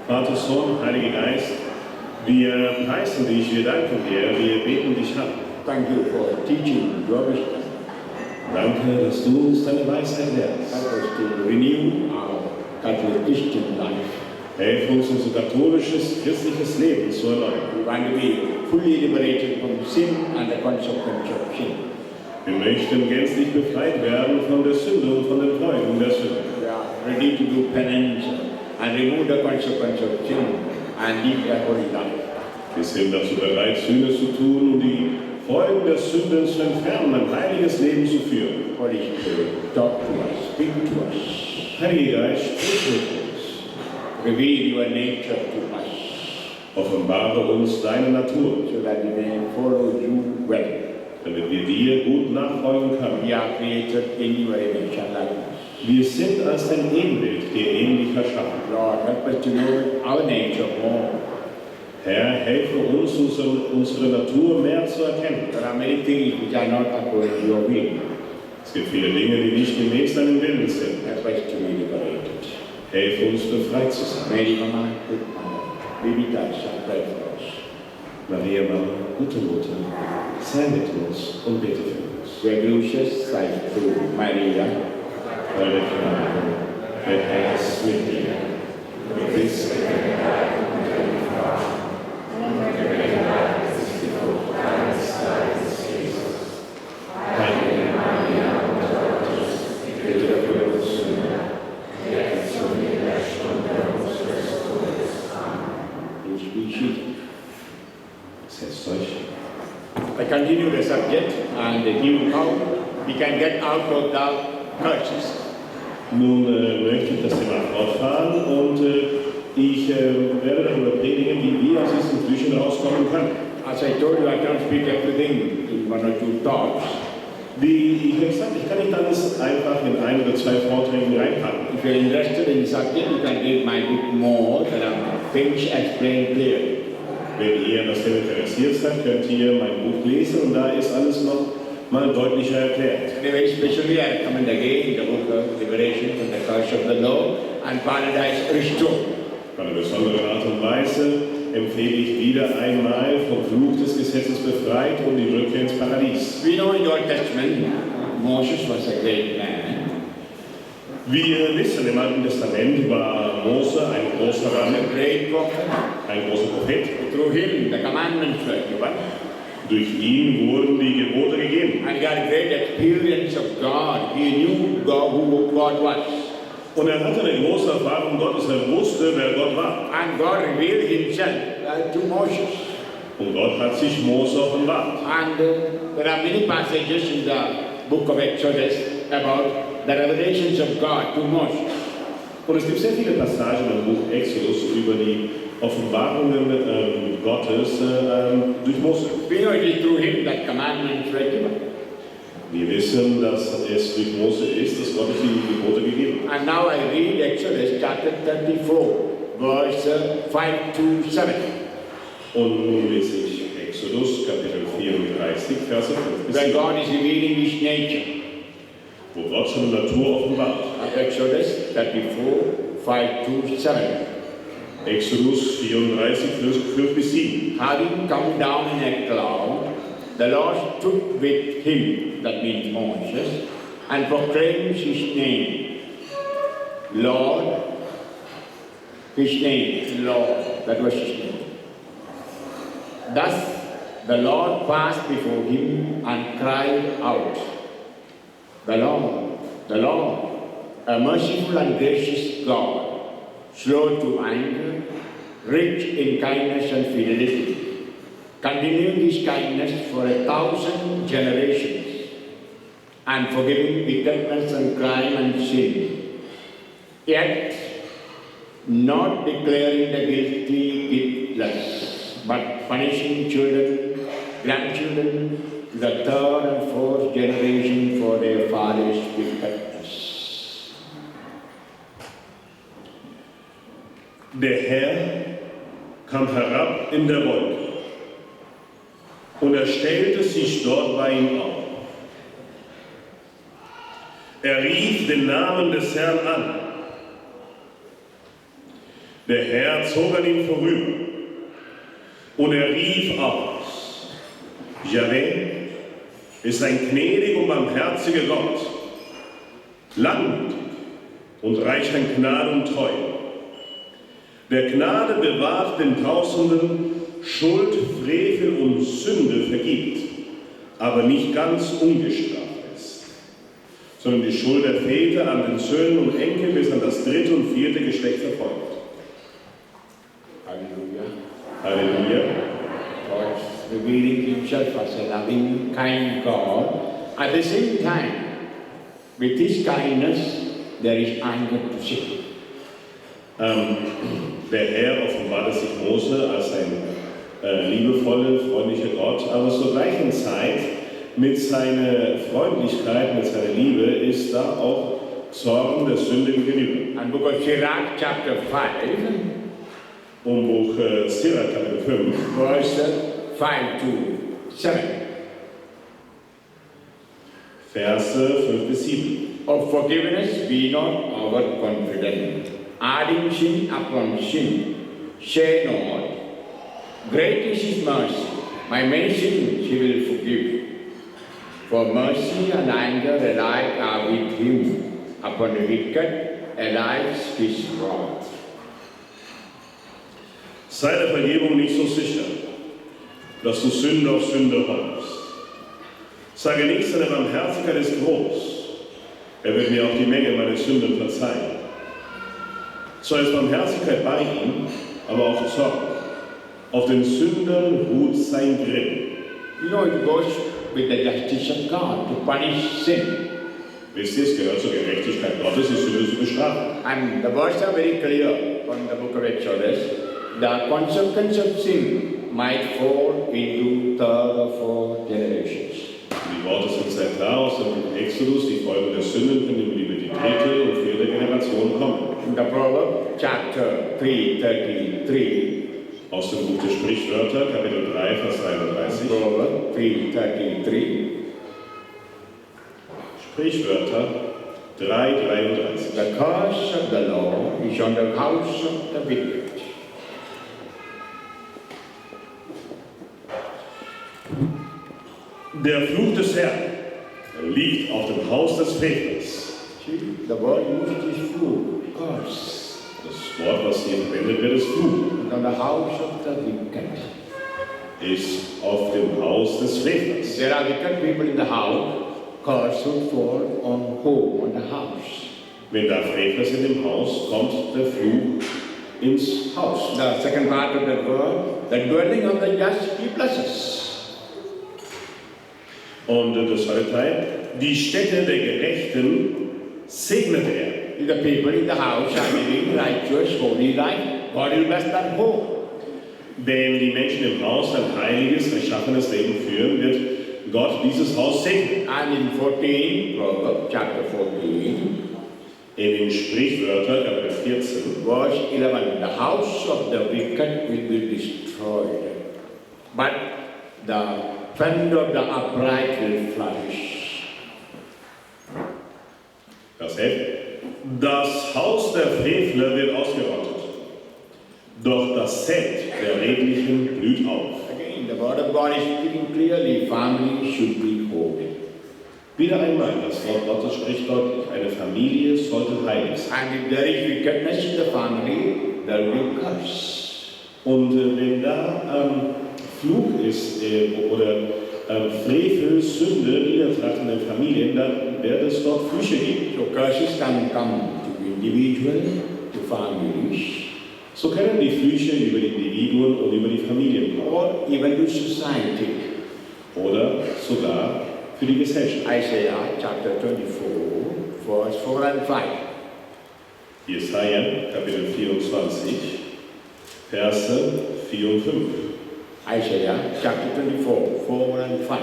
Vater, Sohn, Heiliger Geist, wir preisen dich, wir danken dir, wir beten dich an. Thank you for teaching your wisdom. Danke, dass du uns deine Weisheit lehrst. Help us to renew our Catholic Christian life. Hilf uns, unser katholisches, christliches Leben zu erneuern. We want to be fully liberated from sin and the consequence of sin. Wir möchten gänzlich befreit werden von der Sünde und von den Folgen der Sünde. We are ready to do penance and remove the consequence of sin and live a holy life. Wir sind dazu bereit, Sühne zu tun und die Folgen der Sünde zu entfernen, ein heiliges Leben zu führen. Holy Spirit, talk to us, speak to us. Heiliger Geist, sprich mit uns. Reveal your nature to us. Offenbare uns deine Natur, So that we may follow you well. damit wir dir gut nachfolgen können. We are created in your image and likeness. Wir sind als dein Ebenbild, dir ähnlich erschaffen. Lord, help us to know our nature more. Herr, helfe uns, unsere Natur mehr zu erkennen. There are many things which are not according to your will. Es gibt viele Dinge, die nicht gemäß deinem Willen sind. Help us to be liberated. Helfe uns, befreit zu sein. Mary, Mama, good mother, be with us and pray for us. Maria, Mama, gute Mutter, sei mit uns und bete für uns. Glorious sight through Maria. Heile Gnade, der Herr ist mit dir. Du bist I continue the subject and give how we can get out of the curses. Nun möchte ich das Thema fortfahren und ich werde darüber predigen, wie wir aus diesen Flüchen rauskommen können. As I told you, I can't speak everything in one or two talks. Wie ich gesagt habe, ich kann nicht alles einfach in ein oder zwei Vorträgen reinpacken. If you're interested in the subject, you can read my book more. There are things explained clearly. Wenn ihr das Thema interessiert seid, könnt ihr mein Buch lesen und da ist alles noch mal deutlicher erklärt. Anyway, especially I recommend again the book of Liberation from the Curse of the Law and Paradise Restored. Auf eine besondere Art und Weise empfehle ich wieder einmal vom Fluch des Gesetzes befreit und die Rückkehr ins Paradies. We know in the Old Testament, Moses was a great man. Wir wissen, im Alten Testament war Mose ein großer Mann, A great prophet. ein großer Prophet. Through him, the commandments were given. Durch ihn wurden die Gebote gegeben. And he had a great experience of God. He knew God, who God was. Und er hatte eine große Erfahrung Gottes, er wusste, wer Gott war. And God revealed himself to Moses. Und Gott hat sich Mose offenbart. And there are many passages in the book of Exodus about the revelations of God to Moses. Und es gibt sehr viele Passagen im Buch Exodus über die Offenbarungen Gottes durch Mose. We know it is through him that commandments were given. Wir wissen, dass es durch Mose ist, dass Gott die Gebote gegeben hat. And now I read Exodus chapter 34, verse 5 to 7. Und nun lese ich Exodus Kapitel 34, Verse 5 bis Where 7, God is revealing his nature. wo Gott seine Natur offenbart. Exodus 34, 5 to 7. Exodus 34, 5 bis 7. Having come down in a cloud, the Lord stood with him, that means Moses, and proclaimed his name. Lord, his name, Lord, that was his name. Thus the Lord passed before him and cried out, the Lord, a merciful and gracious God, slow to anger, rich in kindness and fidelity, continuing his kindness for 1,000 generations, and forgiving wickedness and crime and sin, yet not declaring the guilty guiltless, but punishing children, grandchildren, to the third and fourth generation for their father's wickedness. Der Herr kam herab in der Wolke und er stellte sich dort bei ihm auf. Er rief den Namen des Herrn an. Der Herr zog an ihm vorüber und er rief aus: Jahwe ist ein gnädiger und barmherziger Gott, langmütig und reich an Gnade und Treue. Der Gnade bewahrt den Tausenden, Schuld, Frevel und Sünde vergibt, aber nicht ganz ungestraft ist, sondern die Schuld der Väter an den Söhnen und Enkeln bis an das 3. und 4. Geschlecht verfolgt. Halleluja. Halleluja. God revealing himself as a loving, kind God. At the same time, with his kindness, there is anger to see. Der Herr offenbarte sich Mose als ein liebevoller, freundlicher Gott, aber zur gleichen Zeit mit seiner Freundlichkeit, mit seiner Liebe ist da auch Zorn der Sünde gegenüber. And Book of Sirach, chapter 5, Buch Sirach, Kapitel 5, verse 5 to 7. Verse 5 bis 7. Of forgiveness be not overconfident, adding sin upon sin, say not, great is his mercy, my many sins he will forgive. For mercy and anger alike are with him, upon the wicked alike his wrath. Sei der Vergebung nicht so sicher, dass du Sünde auf Sünde häufst. Sage nicht, seine Barmherzigkeit ist groß. Er wird mir auch die Menge meiner Sünden verzeihen. Zwar ist Barmherzigkeit bei ihm, aber auch Zorn. Auf den Sündern ruht sein Grimm. You know, it goes with the justice of God to punish sin. Wisst ihr, es gehört zur Gerechtigkeit Gottes, die Sünde zu bestrafen. And the words are very clear from the book of Exodus. The consequence of sin might fall into 3rd or 4th generations. Die Worte sind sehr klar aus dem Exodus, die Folgen der Sünden können über die 3. und 4. Generation kommen. In the Proverbs, chapter 3:33. Aus dem Buch der Sprichwörter, Kapitel 3, Vers 33. Proverbs 3:33. Sprichwörter 3:33. The curse of the Lord is on the house of the wicked. Der Fluch des Herrn liegt auf dem Haus des Frevlers. The word used is fluch, curse. Das Wort, was hier verwendet wird, ist Fluch. And on the house of the wicked. Ist auf dem Haus des Frevlers. There are wicked people in the house, curse will fall on home, on the house. Wenn da Frevler sind im Haus, kommt der Fluch ins Haus. The second part of the word, the dwelling of the just he blesses. Und das zweite Teil, die Stätte der Gerechten segnet er. The people in the house are living righteous, holy life. God will bless that home. Wenn die Menschen im Haus ein heiliges, rechtschaffenes Leben führen, wird Gott dieses Haus segnen. And in 14, Proverbs chapter 14, In den Sprichwörtern, Kapitel 14, verse 11, the house of the wicked will be destroyed, but the friend of the upright will flourish. Vers 11. Das Haus der Frevler wird ausgerottet, doch das Zelt der Redlichen blüht auf. Again, the word of God is speaking clearly, family should be holy. Wieder einmal, das Wort Gottes spricht deutlich, eine Familie sollte heilig sein. And if there is wickedness in the family, there will be curse. Und wenn da Fluch ist oder Frevel, Sünde, Niedertracht in den Familien, dann wird es dort Flüche geben. So curses can come to individual, to families, So können die Flüche über die Individuen und über die Familien kommen. or even to society. Oder sogar für die Gesellschaft. Isaiah chapter 24, verse 4 and 5. Jesaja, Kapitel 24, Verse 4 und 5. Isaiah chapter 24, 4 and 5.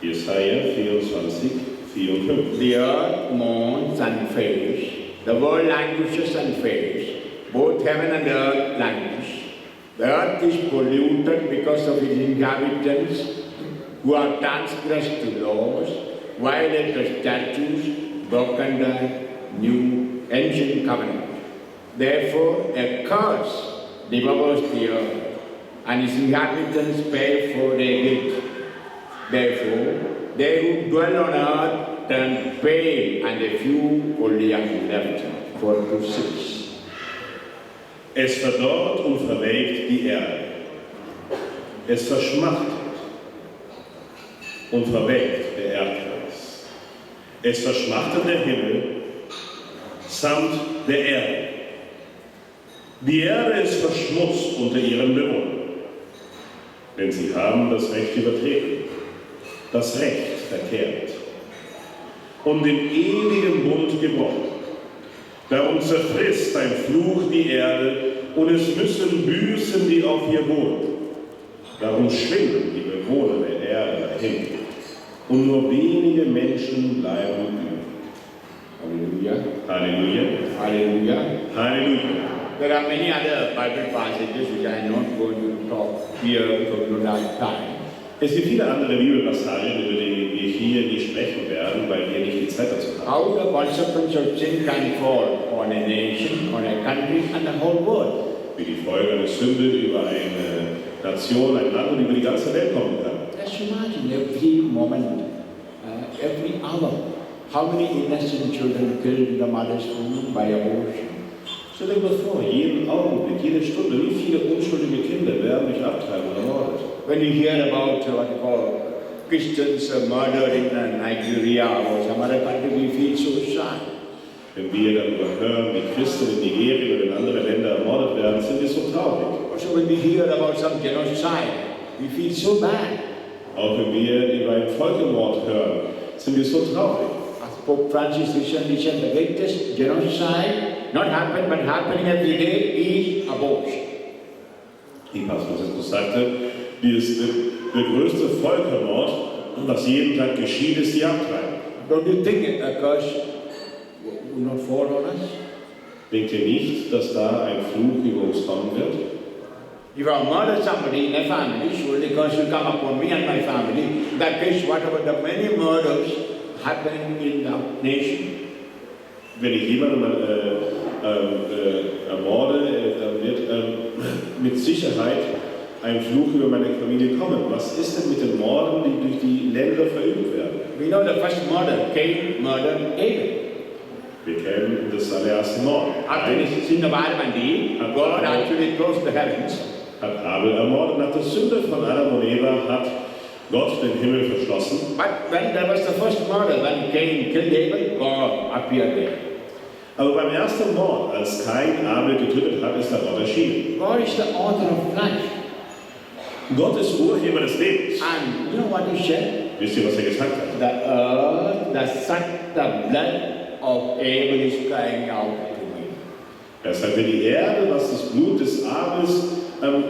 Jesaja 24, 4 und 5. The earth mourns and fails, the world languishes and fails, both heaven and earth languish. The earth is polluted because of its inhabitants who have transgressed the laws, violated the statutes, broken the new ancient covenant. Therefore, a curse devours the earth, and its inhabitants pay for their guilt. Therefore, they who dwell on earth turn pale, and a few only are left for to cease. Es verdorrt und verwelkt die Erde. Es verschmachtet und verwelkt der Erdkreis. Es verschmachtet der Himmel samt der Erde. Die Erde ist verschmutzt unter ihren Bewohnern, denn sie haben das Recht übertreten, das Recht verkehrt und den ewigen Bund gebrochen. Darum zerfrisst ein Fluch die Erde und es müssen büßen, die auf ihr wohnen. Darum schwinden die Bewohner der Erde dahin und nur wenige Menschen bleiben übrig. Hallelujah. Halleluja. Hallelujah. Halleluja. There are many other Bible passages which I am not going to talk here because we don't have time. Es gibt viele andere Bibelpassagen, über die wir hier nicht sprechen werden, weil wir nicht die Zeit dazu haben. How the consequence of sin can fall on a nation, on a country, and the whole world. Wie die Folge einer Sünde über eine Nation, ein Land und über die ganze Welt kommen kann. Just imagine every moment, every hour, how many innocent children killed in the mother's womb by abortion. Stell dir mal vor, jeden Augenblick, jede Stunde, wie viele unschuldige Kinder werden durch Abtreibung ermordet. When you hear about what you call Christians murdered in Nigeria or some other country, we feel so sad. Wenn wir darüber hören, wie Christen in Nigeria oder in anderen Ländern ermordet werden, sind wir so traurig. Also when we hear about some genocide, we feel so bad. Auch wenn wir über einen Völkermord hören, sind wir so traurig. As Pope Francis recently said, the greatest genocide, not happened but happening every day, is abortion. Wie Papst Franziskus sagte, der größte Völkermord, was jeden Tag geschieht, ist die Abtreibung. Don't you think a curse will not fall on us? Denkt ihr nicht, dass da ein Fluch über uns kommen wird? If I murder somebody in a family, surely curse will come upon me and my family. In that case, whatever the many murders happening in the nation. Wenn ich jemanden ermorde, dann wird mit Sicherheit ein Fluch über meine Familie kommen. Was ist denn mit den Morden, die durch die Länder verübt werden? We know the first murder, Cain murdered Abel. Wir kennen das allererste Mord. After the sin of Adam and Eve, God actually closed the heavens. Hat Abel ermordet. Nach der Sünde von Adam und Eva hat Gott den Himmel verschlossen. But when there was the first murder, when Cain killed Abel, God appeared there. Aber beim ersten Mord, als Kain Abel getötet hat, ist da Gott erschienen. God is the author of life. Gott ist Urheber des Lebens. And you know what he said? Wisst ihr, was er gesagt hat? The earth, the blood of Abel is crying out to me. Er sagte, die Erde, was das Blut des Abels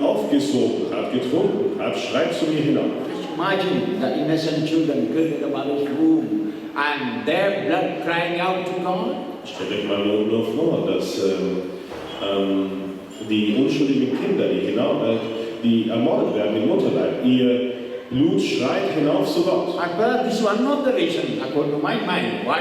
aufgesogen hat, getrunken hat, schreit zu mir hinauf. Just imagine the innocent children killed in the mother's womb and their blood crying out to God. Stellt euch mal nur vor, dass die unschuldigen Kinder, die ermordet werden im Mutterleib, ihr Blut schreit hinauf zu Gott. But this is one of the reasons, according to my mind, why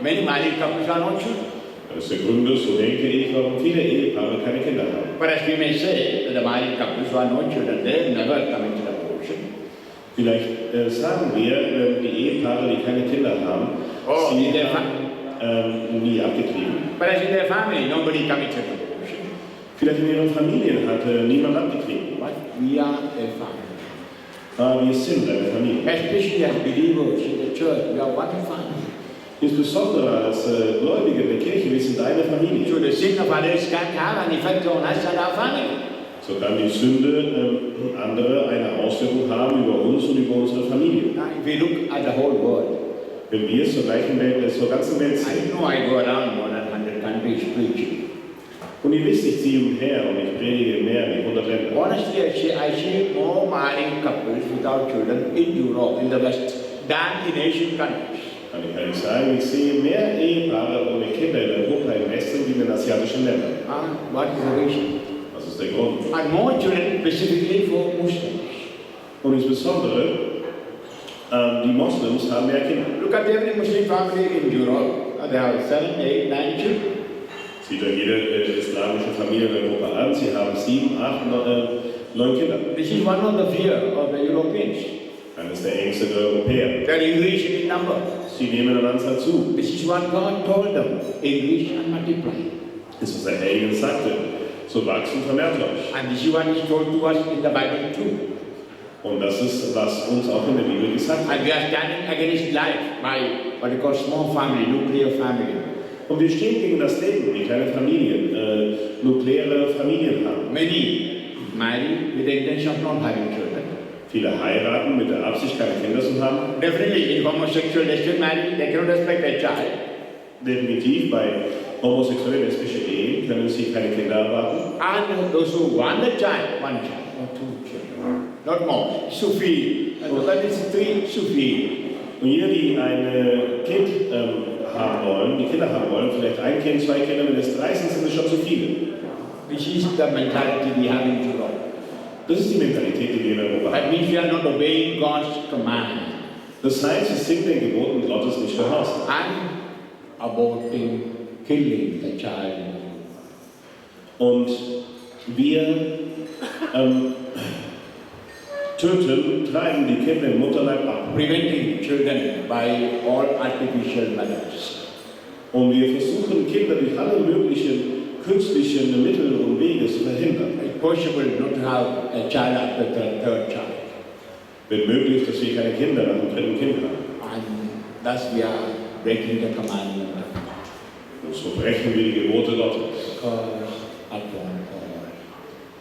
many married couples are not children. Das ist der Grund, so denke ich, warum viele Ehepaare keine Kinder haben. But as we may say, the married couples who are no children, they never committed abortion. Vielleicht sagen wir, die Ehepaare, die keine Kinder haben, sie haben nie abgetrieben. But as in their family, nobody committed abortion. Vielleicht in ihren Familien hat niemand abgetrieben. But we are a family. Wir sind eine Familie. Especially as believers in the church, we are one family. Insbesondere als Gläubige in der Kirche, wir sind eine Familie. So the sin of others can have an effect on us and our family. So kann die Sünde andere eine Auswirkung haben über uns und über unsere Familie. Now, if we look at the whole world, wenn wir zur ganzen Welt sehen. I know I go around more than 100 countries preaching. Und ihr wisst, ich ziehe umher und ich predige mehr wie 100 Länder. Honestly, I see more married couples without children in Europe, in the West, than in Asian countries. Kann ich ehrlich sagen, ich sehe mehr Ehepaare ohne Kinder in Europa, im Westen, wie in den asiatischen Ländern. What is the reason? Was ist der Grund? And more children specifically for Muslims. Und insbesondere die Moslems haben mehr Kinder. Look at every Muslim family in Europe. They have 7, 8, 9 children. Sieht ja jede islamische Familie in Europa an. Sie haben 7, 8, 9 Kinder. This is one of the fear of the Europeans. Eines der Ängste der Europäer. They're increasing in number. Sie nehmen an Anzahl zu. This is what God told them. Increase and multiply. Das ist, was der Herr ihnen sagte. So wachst und vermehrt euch. And this is what is told to us in the Bible too. Und das ist, was uns auch in der Bibel gesagt wird. And we are standing against life by what we call small family, nuclear family. Und wir stehen gegen das Leben, wie kleine Familien, nukleare Familien haben. Many marry with the intention of not having children. Viele heiraten mit der Absicht, keine Kinder zu haben. Definitely, in homosexual lesbian marriage, they cannot expect a child. Definitiv, bei homosexuellen lesbischen Ehen können sie keine Kinder erwarten. And those who want a child, one child or 2 children, not more. Sufi, and that is 3 Sufi. Und jene, die ein Kind haben wollen, die Kinder haben wollen, vielleicht ein Kind, 2 Kinder, wenn es 3 sind, sind es schon zu viele. This is the mentality we have in Europe. Das ist die Mentalität, die wir in Europa haben. That means we are not obeying God's command. Das heißt, es sind den Geboten Gottes nicht gehorsam. And aborting, killing the child. Und wir töten, treiben die Kinder im Mutterleib ab. Preventing children by all artificial methods. Und wir versuchen, Kinder durch alle möglichen künstlichen Mittel und Wege zu verhindern. It's possible not to have a child after the 3rd child. Wenn möglich, dass wir keine Kinder nach dem 3. Kind haben. And thus we are breaking the commandment of God. Und so brechen wir die Gebote Gottes. Curse upon all.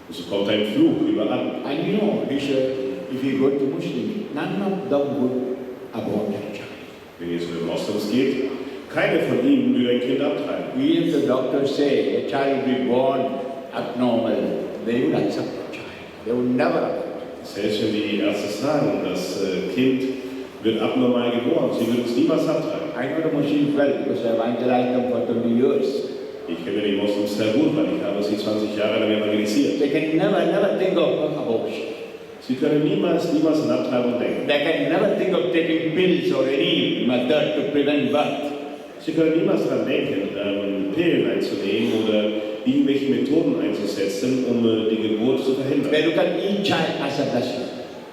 Und so kommt ein Fluch überall. And you know, this, if you go to Muslims, none of them would abort a child. Wenn ihr zu den Moslems geht, keine von ihnen will ein Kind abtreiben. Even if the doctors say a child will be born abnormal, they would accept the child. They would never abort. Selbst wenn die Ärzte sagen, das Kind wird abnormal geboren, sie würden es niemals abtreiben. I know the Muslims well because I evangelized them for 20 years. Ich kenne die Moslems sehr gut, weil ich habe sie 20 Jahre lang evangelisiert. They can never think of abortion. Sie können niemals an Abtreibung denken. They can never think of taking pills or any method to prevent birth. Sie können niemals daran denken, Pillen einzunehmen oder irgendwelche Methoden einzusetzen, um die Geburt zu verhindern. They look at each child as a blessing.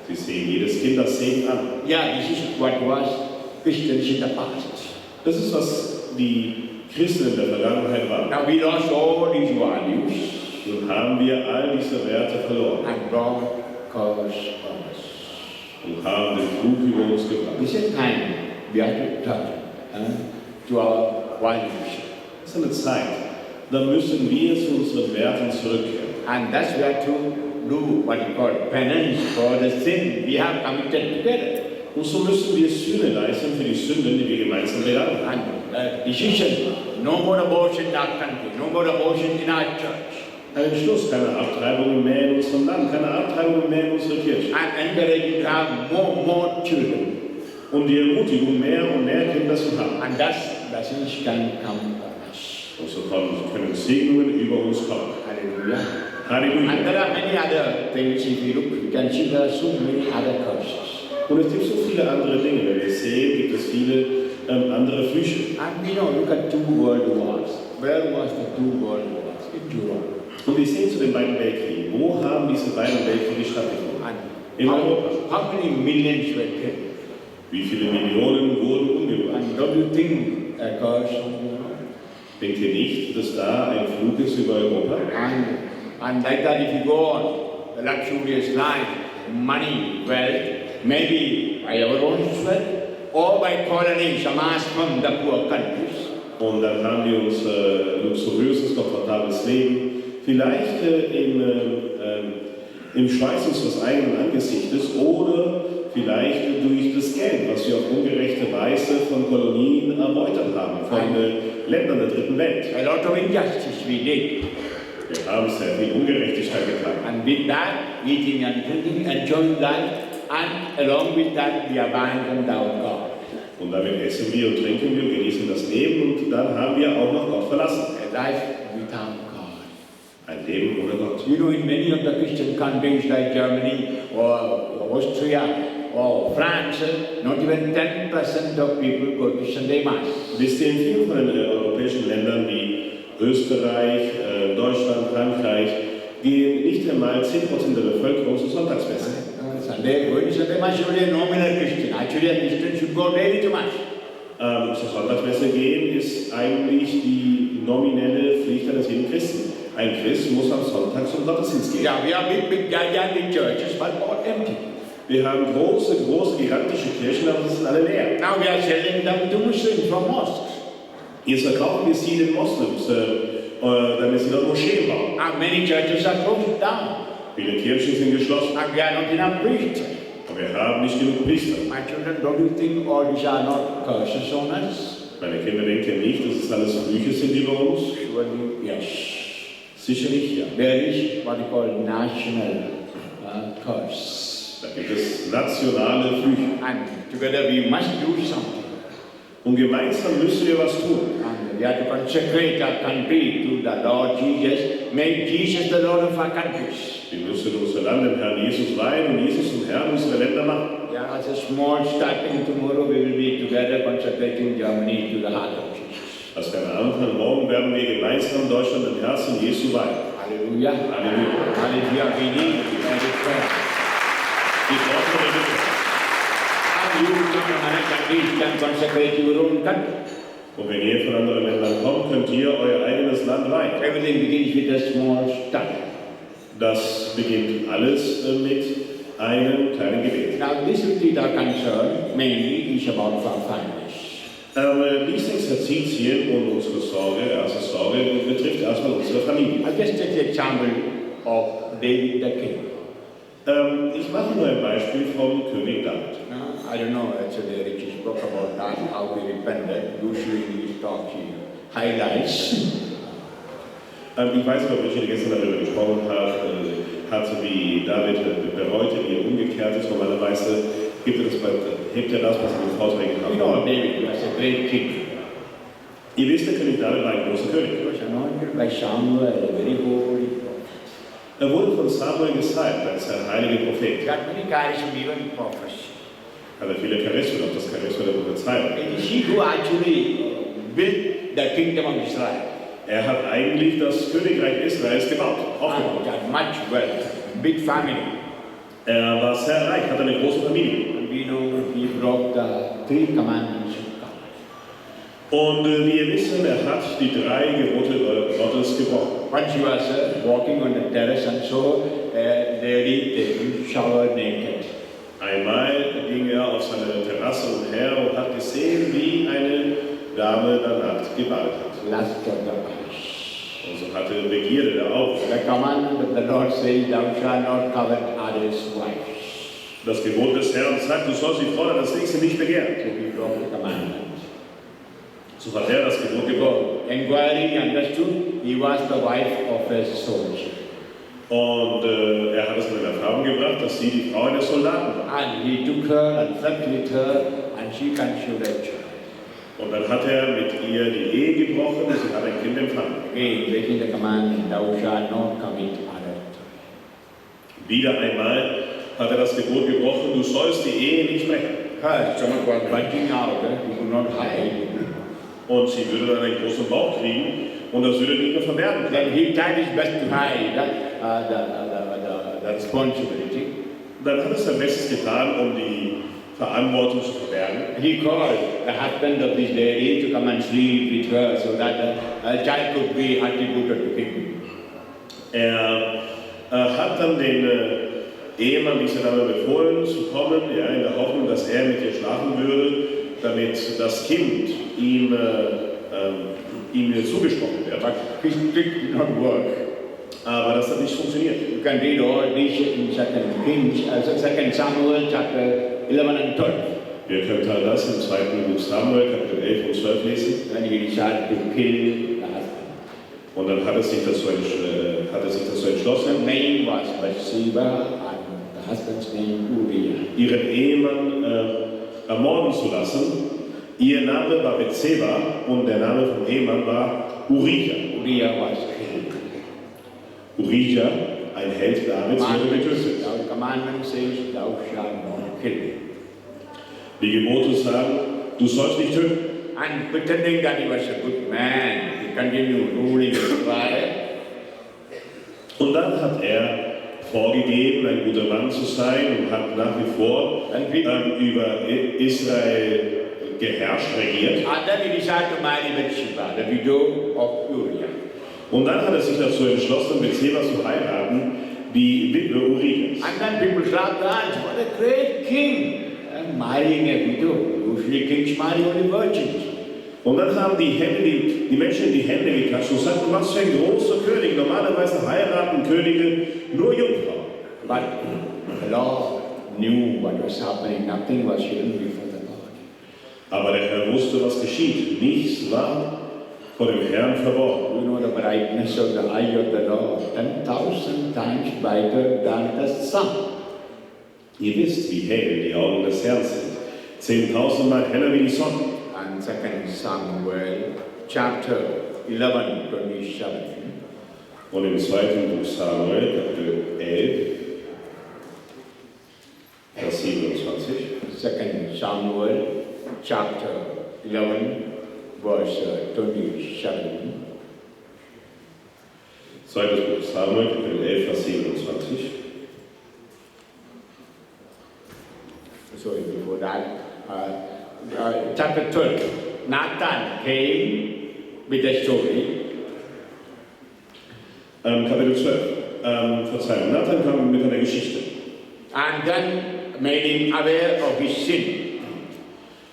Sie sehen jedes Kind als Segen an. Yeah, this is what was Christians in the past. Das ist, was die Christen in der Vergangenheit waren. Now we lost all these values. Nun haben wir all diese Werte verloren. And God calls us. Und haben den Fluch über uns gebracht. This is time we have to turn to our values. Das ist eine Zeit, da müssen wir zu unseren Werten zurückkehren. And thus we have to do what we call penance for the sin we have committed together. Und so müssen wir Sühne leisten für die Sünden, die wir gemeinsam begangen haben. And decision, no more abortion in our country, no more abortion in our church. Ein Entschluss, keine Abtreibungen mehr in unserem Land, keine Abtreibungen mehr in unserer Kirche. And encouraging to have more children. Und die Ermutigung, mehr und mehr Kinder zu haben. And thus blessings can come on us. Und so können Segnungen über uns kommen. Hallelujah. Halleluja. And there are many other things, if you look, you can see there are so many other curses. Und es gibt so viele andere Dinge. Wenn wir sehen, gibt es viele andere Flüche. And we know, look at 2 world wars. Where was the 2 world wars? In Europe. Und wir sehen zu den beiden Weltkriegen. Wo haben diese beiden Weltkriege stattgefunden? In Europa. How many millions were killed? Wie viele Millionen wurden umgebracht? And don't you think a curse on Europe? Denkt ihr nicht, dass da ein Flug ist über Europa? And like that, if you go on, the luxurious life, money, wealth, maybe by our own sweat, or by colonies, amassed from the poor countries. Und dann haben wir uns luxuriöses, komfortables Leben, vielleicht im Schweiß unseres eigenen Angesichtes oder vielleicht durch das Geld, was wir auf ungerechte Weise von Kolonien erbeutert haben, von Ländern der dritten Welt. A lot of injustice we did. Wir haben sehr viel Ungerechtigkeit getan. And with that, eating and drinking, enjoying life, and along with that, we abandoned our God. Und damit essen wir und trinken wir und genießen das Leben und dann haben wir auch noch Gott verlassen. A life without God. Ein Leben ohne Gott. You know, in many of the Christian countries like Germany or Austria or France, not even 10% of people go to Sunday Mass. Wisst ihr, in vielen von den europäischen Ländern wie Österreich, Deutschland, Frankreich gehen nicht einmal 10% der Bevölkerung zur Sonntagsmesse. Sunday, going to Sunday Mass, only a nominal Christian. Actually, a Christian should go daily to Mass. Zur Sonntagsmesse gehen ist eigentlich die nominelle Pflicht eines jeden Christen. Ein Christ muss am Sonntag zum Gottesdienst gehen. Yeah, we have big gigantic churches, but all empty. Wir haben große, gigantische Kirchen, aber sie sind alle leer. Now we are selling them to Muslims from mosques. Jetzt verkaufen wir sie den Moslems, damit sie dort Moscheen bauen. And many churches are closed down. Viele Kirchen sind geschlossen. And we are not enough priests. Und wir haben nicht genug Priester. My children, don't you think all these are not curses on us? Meine Kinder, denkt ihr nicht, dass es alles Flüche sind über uns? Surely, yes. Sicherlich ja. There is what we call national curse. Da gibt es nationale Flüche. And together we must do something. Und gemeinsam müssen wir was tun. And we have to consecrate our country to the Lord Jesus. Make Jesus the Lord of our countries. Wir müssen unser Land dem Herrn Jesus weihen und Jesus zum Herrn unserer Länder machen. Yeah, as a small starting tomorrow, we will be together consecrating Germany to the heart of Jesus. Als kleiner Anfang, morgen werden wir gemeinsam Deutschland dem Herzen Jesu weihen. Halleluja. Halleluja. Halleluja. We need every prayer. Wir brauchen eine Bitte. And you from another country can consecrate your own country. Und wenn ihr von anderen Ländern kommt, könnt ihr euer eigenes Land weihen. Everything begins with a small start. Das beginnt alles mit einem kleinen Gebet. Now this retreat our concern mainly is about our families. Dies Exerzitien und unsere Sorge, erste Sorge, betrifft erstmal unsere Familie. I'll just take the example of David the king. Ich mache nur ein Beispiel vom König David. I don't know, actually Richie spoke about that, how he repented. Usually he talks, he highlights. Ich weiß nicht, ob Richie gestern darüber gesprochen hat, wie David bereute, wie er umgekehrt ist. Normalerweise hebt er das, was er mit Vorträgen hat. You know, David was a great king. Ihr wisst, der König David war ein großer König. He was anointed by Samuel, a very holy prophet. Er wurde von Samuel gesalbt als ein heiliger Prophet. He got many charism, even prophecy. Hat er viele Charismen, auch das Charisma der Prophezeiung. It is he who actually built the kingdom of Israel. Er hat eigentlich das Königreich Israels gebaut, aufgebaut. He had much wealth, big family. Er war sehr reich, hatte eine große Familie. And we know he broke the 3 commandments of God. Und wie ihr wissen, er hat die 3 Gebote Gottes gebrochen. Once he was walking on the terrace and saw a lady taking shower naked. Einmal ging er auf seine Terrasse umher und hat gesehen, wie eine Dame danach gebadet hat. Lust of the eyes. Und so hatte Begierde der Augen. The commandment of the Lord says, thou shalt not covet others' wives. Das Gebot des Herrn sagt, du sollst die Frau deines Nächsten nicht begehren. So he broke the commandment. So hat er das Gebot gebrochen. Inquiry, he understood, he was the wife of a soldier. Und er hat es in Erfahrung gebracht, dass sie die Frau eines Soldaten war. And he took her and slept with her, and she conceived a child. Und dann hat er mit ihr die Ehe gebrochen und sie hat ein Kind empfangen. Again, breaking the commandment, thou shalt not commit adultery. Wieder einmal hat er das Gebot gebrochen, du sollst die Ehe nicht brechen. Her stomach was bulging out, he could not hide. Und sie würde dann einen großen Bauch kriegen und das würde nicht mehr verwerten Then können. he tried his best to hide the responsibility. Dann hat er sein Bestes getan, um die Verantwortung zu verbergen. He called the husband of this lady to come and sleep with her so that the child could be attributed to him. Er hat dann den Ehemann dieser Dame befohlen zu kommen, ja, in der Hoffnung, dass er mit ihr schlafen würde, damit das Kind ihm zugesprochen wird. But his trick did not work. Aber das hat nicht funktioniert. You can read all this in 2 Samuel chapter 11 and 12. Wir können all das im 2. Buch Samuel, Kapitel 11 und 12 lesen. When he decided to kill the husband. Und dann hat er sich dazu entschlossen. The name was Bathsheba and the husband's name Uriah. Ihren Ehemann ermorden zu lassen. Ihr Name war Bathsheba und der Name vom Ehemann war Uriah. Uriah was killed. Uriah, ein Held Davids, wurde getötet. Our commandment says, thou shalt not kill. Die Gebote sagen, du sollst nicht töten. And pretending that he was a good man, he continue ruling Israel. Und dann hat er vorgegeben, ein guter Mann zu sein und hat nach wie vor über Israel geherrscht, regiert. And then he decided to marry Bathsheba, the widow of Uriah. Und dann hat er sich dazu entschlossen, Bathsheba zu heiraten, die Witwe Urias. And then people clapped their hands, what a great king! And marrying a widow. Usually kings marry only virgins. Und dann haben die Menschen in die Hände geklatscht und sagten, was für ein großer König. Normalerweise heiraten Könige nur Jungfrauen. But the Lord knew what was happening. Nothing was hidden before the Lord. Aber der Herr wusste, was geschieht. Nichts war vor dem Herrn verborgen. You know the brightness of the eye of the Lord, 10,000 times brighter than the sun. Ihr wisst, wie hell die Augen des Herrn sind. 10.000 Mal heller wie die Sonne. And 2 Samuel chapter 11, 27. Und im 2. Buch Samuel, Kapitel 11, Vers 27. 2 Samuel chapter 11, verse 27. 2. Buch Samuel, Kapitel 11, Vers 27. Sorry, before that. Chapter 12. Nathan came with a story. Kapitel 12. Verzeihung. Nathan kam mit einer Geschichte. And then made him aware of his sin.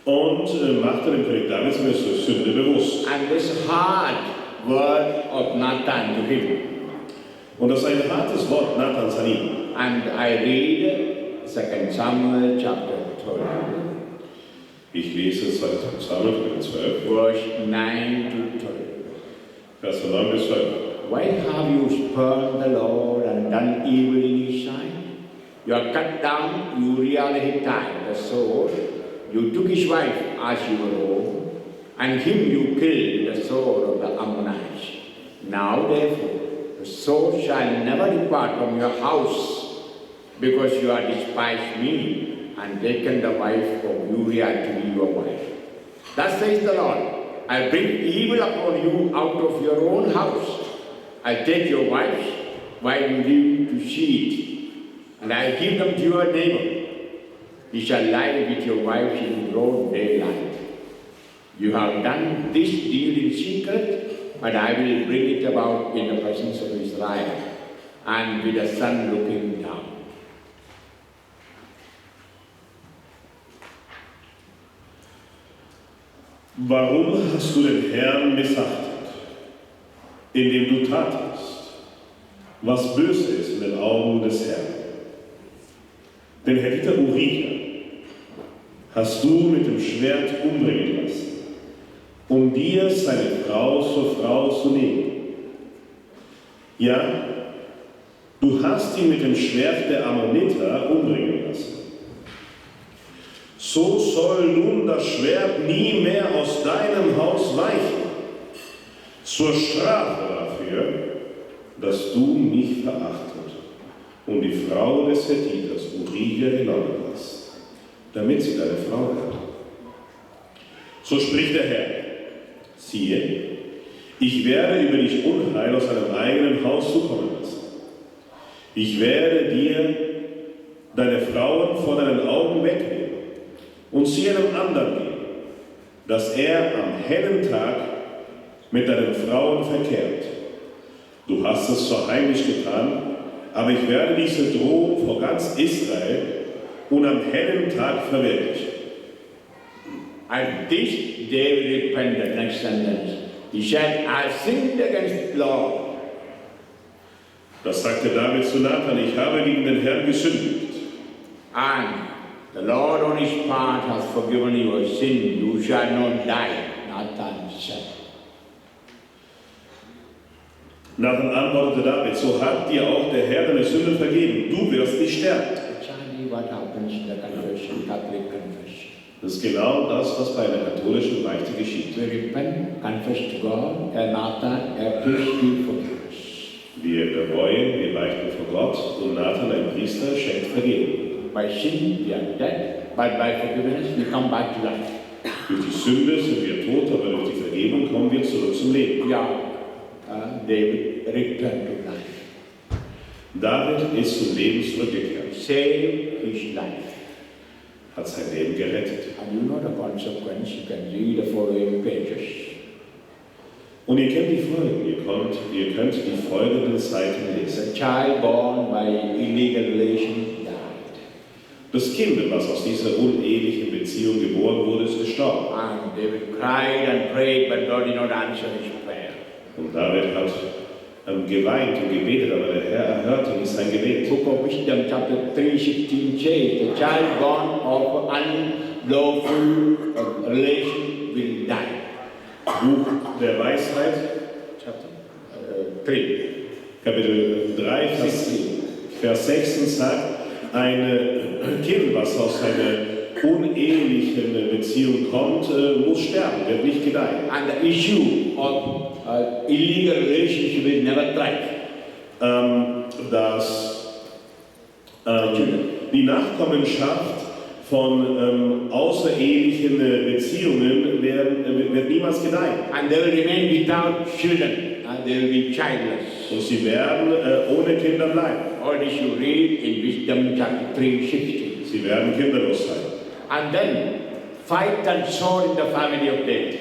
Und machte dem König David seine Sünde bewusst. And this hard word of Nathan to him. Und das ist ein hartes Wort Nathans an ihn. And I read 2 Samuel chapter 12. Ich lese 2. Samuel Kapitel 12. Verse 9 to 12. Vers 9 bis 12. Why have you spurned the Lord and done evil in his sight? You have cut down Uriah the Hittite, the sword. You took his wife as your own, and him you killed with the sword of the Ammonites. Now therefore, the sword shall never depart from your house, because you have despised me, and taken the wife of Uriah to be your wife. Thus says the Lord, I bring evil upon you out of your own house. I take your wives while you live to see it, and I give them to your neighbor. You shall lie with your wives in broad daylight. You have done this deed in secret, but I will bring it about in the presence of Israel, and with the sun looking down. Warum hast du den Herrn missachtet, indem du tatest, was böse ist in den Augen des Herrn? Den Hethiter Uriah hast du mit dem Schwert umbringen lassen, um dir seine Frau zur Frau zu nehmen. Ja, du hast ihn mit dem Schwert der Ammoniter umbringen lassen. So soll nun das Schwert nie mehr aus deinem Haus weichen, zur Strafe dafür, dass du mich verachtet und die Frau des Hethiters Uriah genommen hast, damit sie deine Frau wird. So spricht der Herr, siehe, ich werde über dich Unheil aus deinem eigenen Haus zukommen lassen. Ich werde dir deine Frauen vor deinen Augen wegnehmen und sie einem anderen geben, dass er am hellen Tag mit deinen Frauen verkehrt. Du hast es zwar heimlich getan, aber ich werde diese Drohung vor ganz Israel und am hellen Tag verwirklichen. At this David repented, next sentence. He said, I sinned against the Lord. Das sagte David zu Nathan, ich habe gegen den Herrn gesündigt. And the Lord on his part has forgiven your sin. You shall not die. Nathan said. Nathan antwortete David, so hat dir auch der Herr deine Sünde vergeben. Du wirst nicht sterben. Exactly what happens in the confession, Catholic confession. Das ist genau das, was bei einer katholischen Beichte geschieht. We repent, confess to God, and Nathan, please be forgiveness. Wir bereuen, wir beichten vor Gott und Nathan, ein Priester, schenkt Vergebung. By sin we are dead, but by forgiveness we come back to life. Durch die Sünde sind wir tot, aber durch die Vergebung kommen wir zurück zum Leben. Yeah, David returned to life. David ist zum Leben zurückgekehrt. Saved his life. Hat sein Leben gerettet. And you know the consequence, you can read the following pages. Und ihr kennt die Folgen, ihr könnt die folgenden Seiten lesen. The child born by illegal relation died. Das Kind, was aus dieser unehelichen Beziehung geboren wurde, ist gestorben. And David cried and prayed, but God did not answer his prayer. Und David hat geweint und gebetet, aber der Herr erhörte nicht sein Gebet. Book of Wisdom, chapter 3:16 says, the child born of unlawful relation will die. Buch der Weisheit, Kapitel 3, Vers 16 sagt, ein Kind, was aus einer unehelichen Beziehung kommt, muss sterben, wird nicht gedeihen. And the issue of illegal relationship will never thrive. Die Nachkommenschaft von außerehelichen Beziehungen wird niemals gedeihen. And they will remain without children, and they will be childless. Und sie werden ohne Kinder bleiben. All this you read in Wisdom chapter 3:16. Sie werden kinderlos sein. And then fight and sword in the family of David.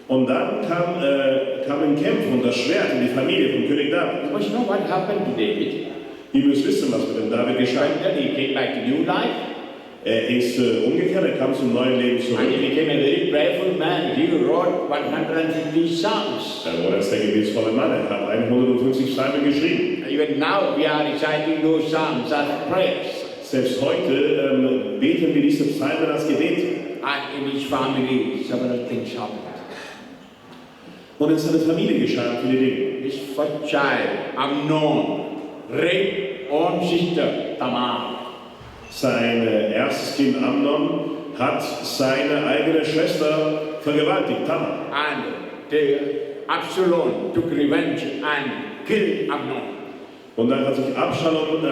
Und dann kamen Kämpfe und das Schwert in die Familie von König David. You must know what happened to David. Ihr müsst wissen, was mit dem David geschah. And then he came back to new life. Er ist umgekehrt, er kam zum neuen Leben zurück. And he became a very prayerful man. He wrote 150 Psalms. Er wurde ein sehr gebetsvoller Mann, er hat 150 Psalmen geschrieben. Even now we are reciting those Psalms as prayers. Selbst heute beten wir diese Psalmen als Gebet. And in his family, several things happened. Und in seiner Familie geschahen viele Dinge. His first child, Amnon, raped own sister, Tamar. Sein erstes Kind Amnon hat seine eigene Schwester vergewaltigt, Tamar. And Absalom took revenge and killed Amnon. Und dann hat sich Absalom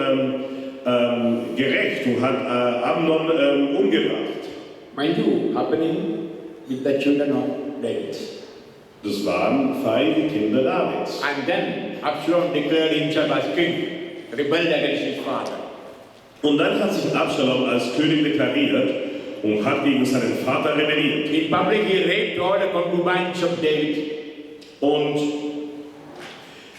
gerecht und hat Amnon umgebracht. Mind you, happening with the children of David. Das waren feige Kinder Davids. And then Absalom declared himself as king, rebelled against his father. Und dann hat sich Absalom als König deklariert und hat gegen seinen Vater rebelliert. In public he raped all the concubines of David. Und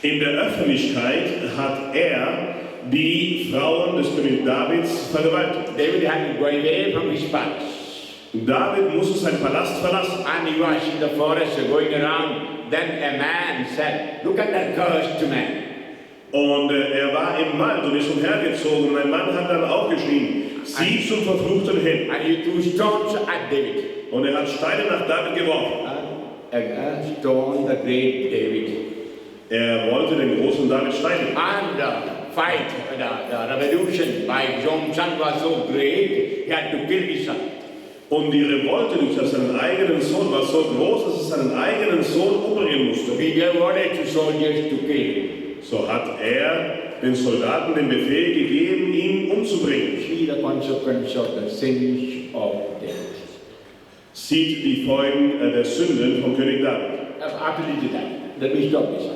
in der Öffentlichkeit hat er die Frauen des Königs Davids vergewaltigt. David had to go away from his palace. David musste seinen Palast verlassen. And he was in the forest going around. Then a man said, look at that cursed man. Und er war im Wald und ist umhergezogen. Und ein Mann hat dann aufgeschrien, sieh zum Verfluchten hin. And he threw stones at David. Und er hat Steine nach David geworfen. And stoned the great David. Er wollte den großen David steinigen. And the fight, the revolution by John's son was so great, he had to kill his son. Und die Revolte durch seinen eigenen Sohn war so groß, dass er seinen eigenen Sohn umbringen musste. He gave order to soldiers to kill him. So hat er den Soldaten den Befehl gegeben, ihn umzubringen. See the consequence of the sins of David. Sieht die Folgen der Sünden von König David. Absolutely that. Let me stop this.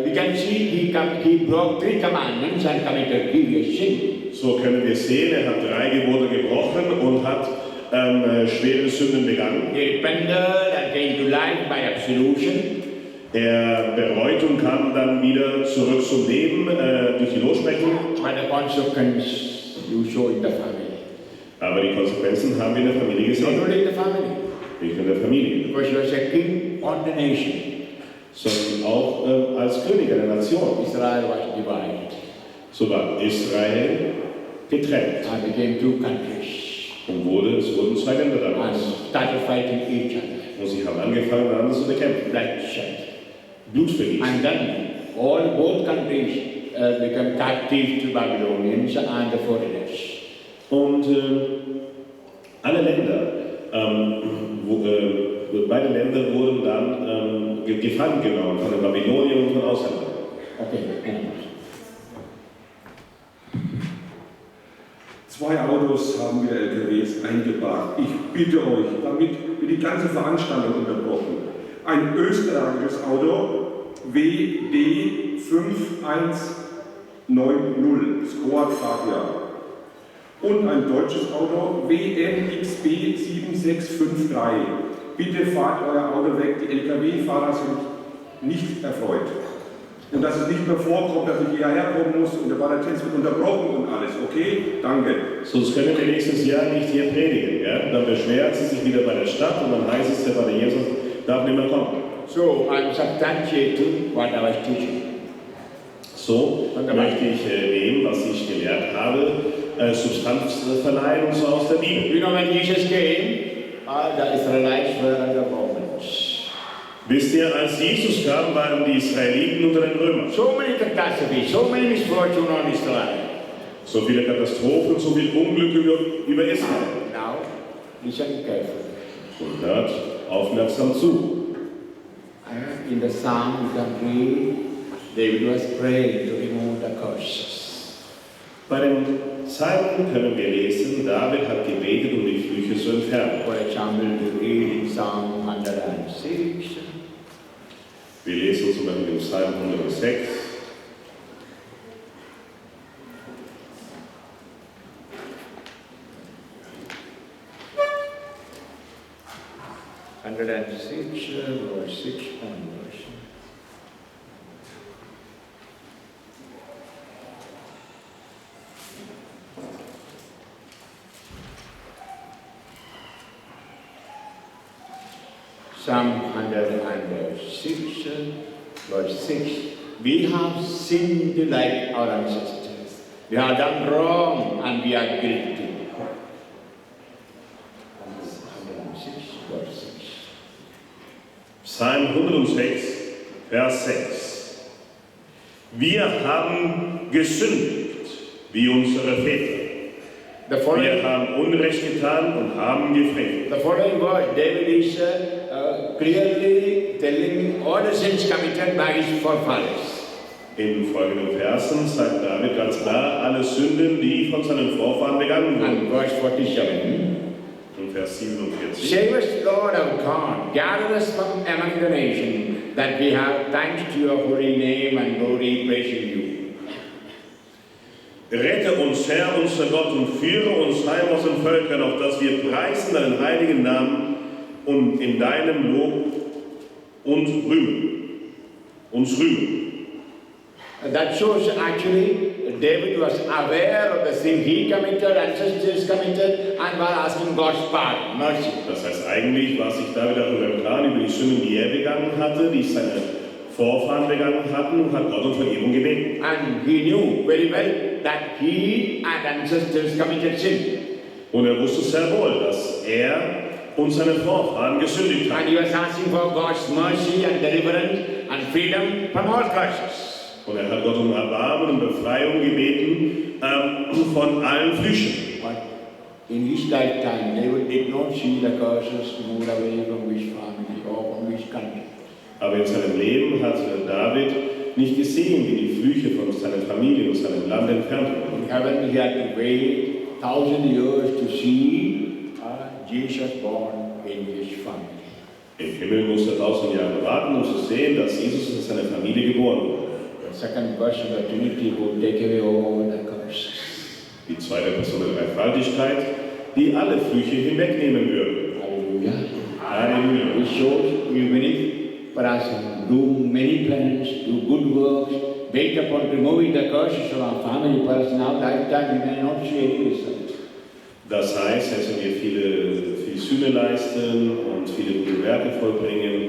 We can see he broke 3 commandments and committed grievous sin. So können wir sehen, er hat 3 Gebote gebrochen und hat schwere Sünden begangen. He repented and came to life by absolution. Er bereut und kam dann wieder zurück zum Leben durch die Lossprechung. But the consequence you show in the family. Aber die Konsequenzen haben wir in der Familie gesehen. Not only in the family. Nicht in der Familie. Because he was a king on the nation. Sondern auch als König einer Nation. Israel was divided. So war Israel getrennt. And became 2 countries. Und es wurden 2 Länder daraus. And started fighting each other. Und sie haben angefangen, einander zu bekämpfen. Bloodshed. Blutvergießen. And then both countries became captive to Babylonians and the foreigners. Und alle Länder, beide Länder wurden dann gefangen genommen von den Babyloniern und von Ausländern. Okay. 2. 2 Autos haben wieder LKWs eingeparkt. Ich bitte euch, damit wird die ganze Veranstaltung unterbrochen. Ein österreichisches Auto, WD 5190, Squad Fahrjahr. Und ein deutsches Auto, WMXB 7653. Bitte fahrt euer Auto weg, die LKW-Fahrer sind nicht erfreut. Und dass es nicht mehr vorkommt, dass ich hierher kommen muss und der Ballottenz wird unterbrochen und alles, okay? Danke. Sonst können wir nächstes Jahr nicht hier predigen. Ja? Dann beschwert sie sich wieder bei der Stadt und dann heißt es, der Vater Jesus darf nicht mehr kommen. So, I'm substantiating what I was teaching. So möchte ich dem, was ich gelehrt habe, Substanz verleihen, und so aus der Bibel. You know, when Jesus came, the Israelites were under Romans. Wisst ihr, als Jesus kam, waren die Israeliten unter den Römern. So many catastrophes, so many misfortune on Israel. So viele Katastrophen, so viel Unglück über Israel. Now, listen carefully. Und hört aufmerksam zu. In the psalm you can read, David was praying to remove the curses. Bei den Psalmen können wir lesen, David hat gebetet, um die Flüche zu entfernen. For example, we read in Psalm 106. Wir lesen zum Beispiel im Psalm 106. Verse 6 onwards. Psalm 106, verse 6. We have sinned like our ancestors. We have done wrong and we are guilty. 106, verse 6. Psalm 106, Vers 6. Wir haben gesündigt, wie unsere Väter. Wir haben Unrecht getan und haben gefressen. The following word, David is clearly telling all the sins committed by his forefathers. In folgenden Versen sagt David ganz klar alle Sünden, die von seinen Vorfahren begangen wurden. And verse 47. Und Vers 47. Save us, Lord our God, gather us from among the nations, that we have thanks to your holy name and glory praising you. Rette uns, Herr, unser Gott, und führe uns heim aus den Völkern, auf dass wir preisen deinen heiligen Namen und in deinem Lob und uns rühmen. That shows actually David was aware of the sin he committed, ancestors committed, and was asking God's pardon, mercy. Das heißt, eigentlich war sich David darüber im Klaren über die Sünden, die er begangen hatte, die seine Vorfahren begangen hatten, und hat Gott um Vergebung gebeten. And he knew very well that he and ancestors committed sin. Und er wusste sehr wohl, dass er und seine Vorfahren gesündigt And haben. he was asking for God's mercy and deliverance and freedom from all curses. Und er hat Gott um Erbarmen und Befreiung gebeten von allen Flüchen. But in his lifetime, David did not see the curses moved away from his family or from his country. Aber in seinem Leben hat David nicht gesehen, wie die Flüche von seiner Familie und seinem Land entfernt wurden. In heaven, he had to wait 1,000 years to see Jesus born in his family. Im Himmel musste er 1000 Jahre warten, um zu sehen, dass Jesus in seiner Familie geboren wurde. The second person of the Trinity would take away all the curses. Die zweite Person der Dreifaltigkeit, die alle Flüche hinwegnehmen würde. Hallelujah. Halleluja. It shows even if for us do many penance, do good works, wait upon removing the curses from our family, for us in our lifetime we may not see any result. Das heißt, dass wir viel Sühne leisten und viele gute Werke vollbringen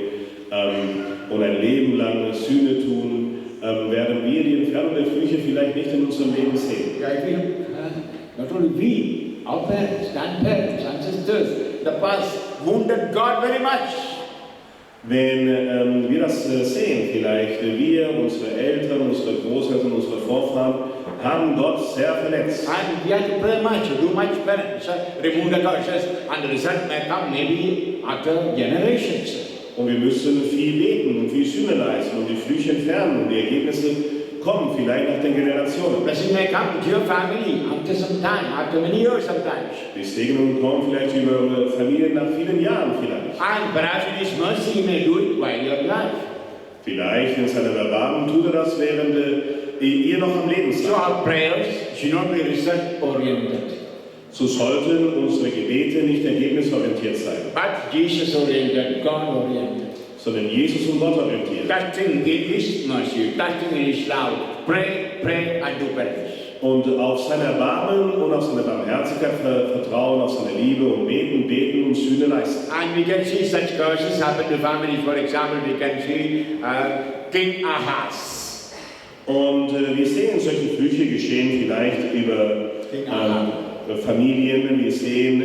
und ein Leben lang Sühne tun, werden wir die Entfernung der Flüche vielleicht nicht in unserem Leben sehen. Yeah, I feel, not only we, our parents, grandparents, ancestors, the past wounded God very much. Wenn wir das sehen, vielleicht wir, unsere Eltern, unsere Großeltern, unsere Vorfahren, haben Gott sehr verletzt. And we have to pray much, do much penance, remove the curses, and the result may come maybe after generations. Und wir müssen viel beten und viel Sühne leisten und die Flüche entfernen. Und die Ergebnisse kommen, vielleicht nach den Generationen. Blessing may come to your family after some time, after many years sometimes. Die Segnungen kommen vielleicht über eure Familien nach vielen Jahren vielleicht. And perhaps in His mercy He may do it while you're alive. Vielleicht in seinem Erbarmen tut er das, während ihr noch am Leben seid. So our prayers should not be result-oriented, So sollten unsere Gebete nicht ergebnisorientiert sein, but Jesus-oriented, God-oriented. sondern Jesus und Gott orientiert. Trusting in His mercy, trusting in His love. Pray, pray, and do penance. Und auf sein Erbarmen und auf seine Barmherzigkeit vertrauen, auf seine Liebe und beten, beten und Sühne leisten. And we can see such curses happen to families. For example, we can see King Ahaz. Und wir sehen solche Flüche geschehen vielleicht über Familien. Wir sehen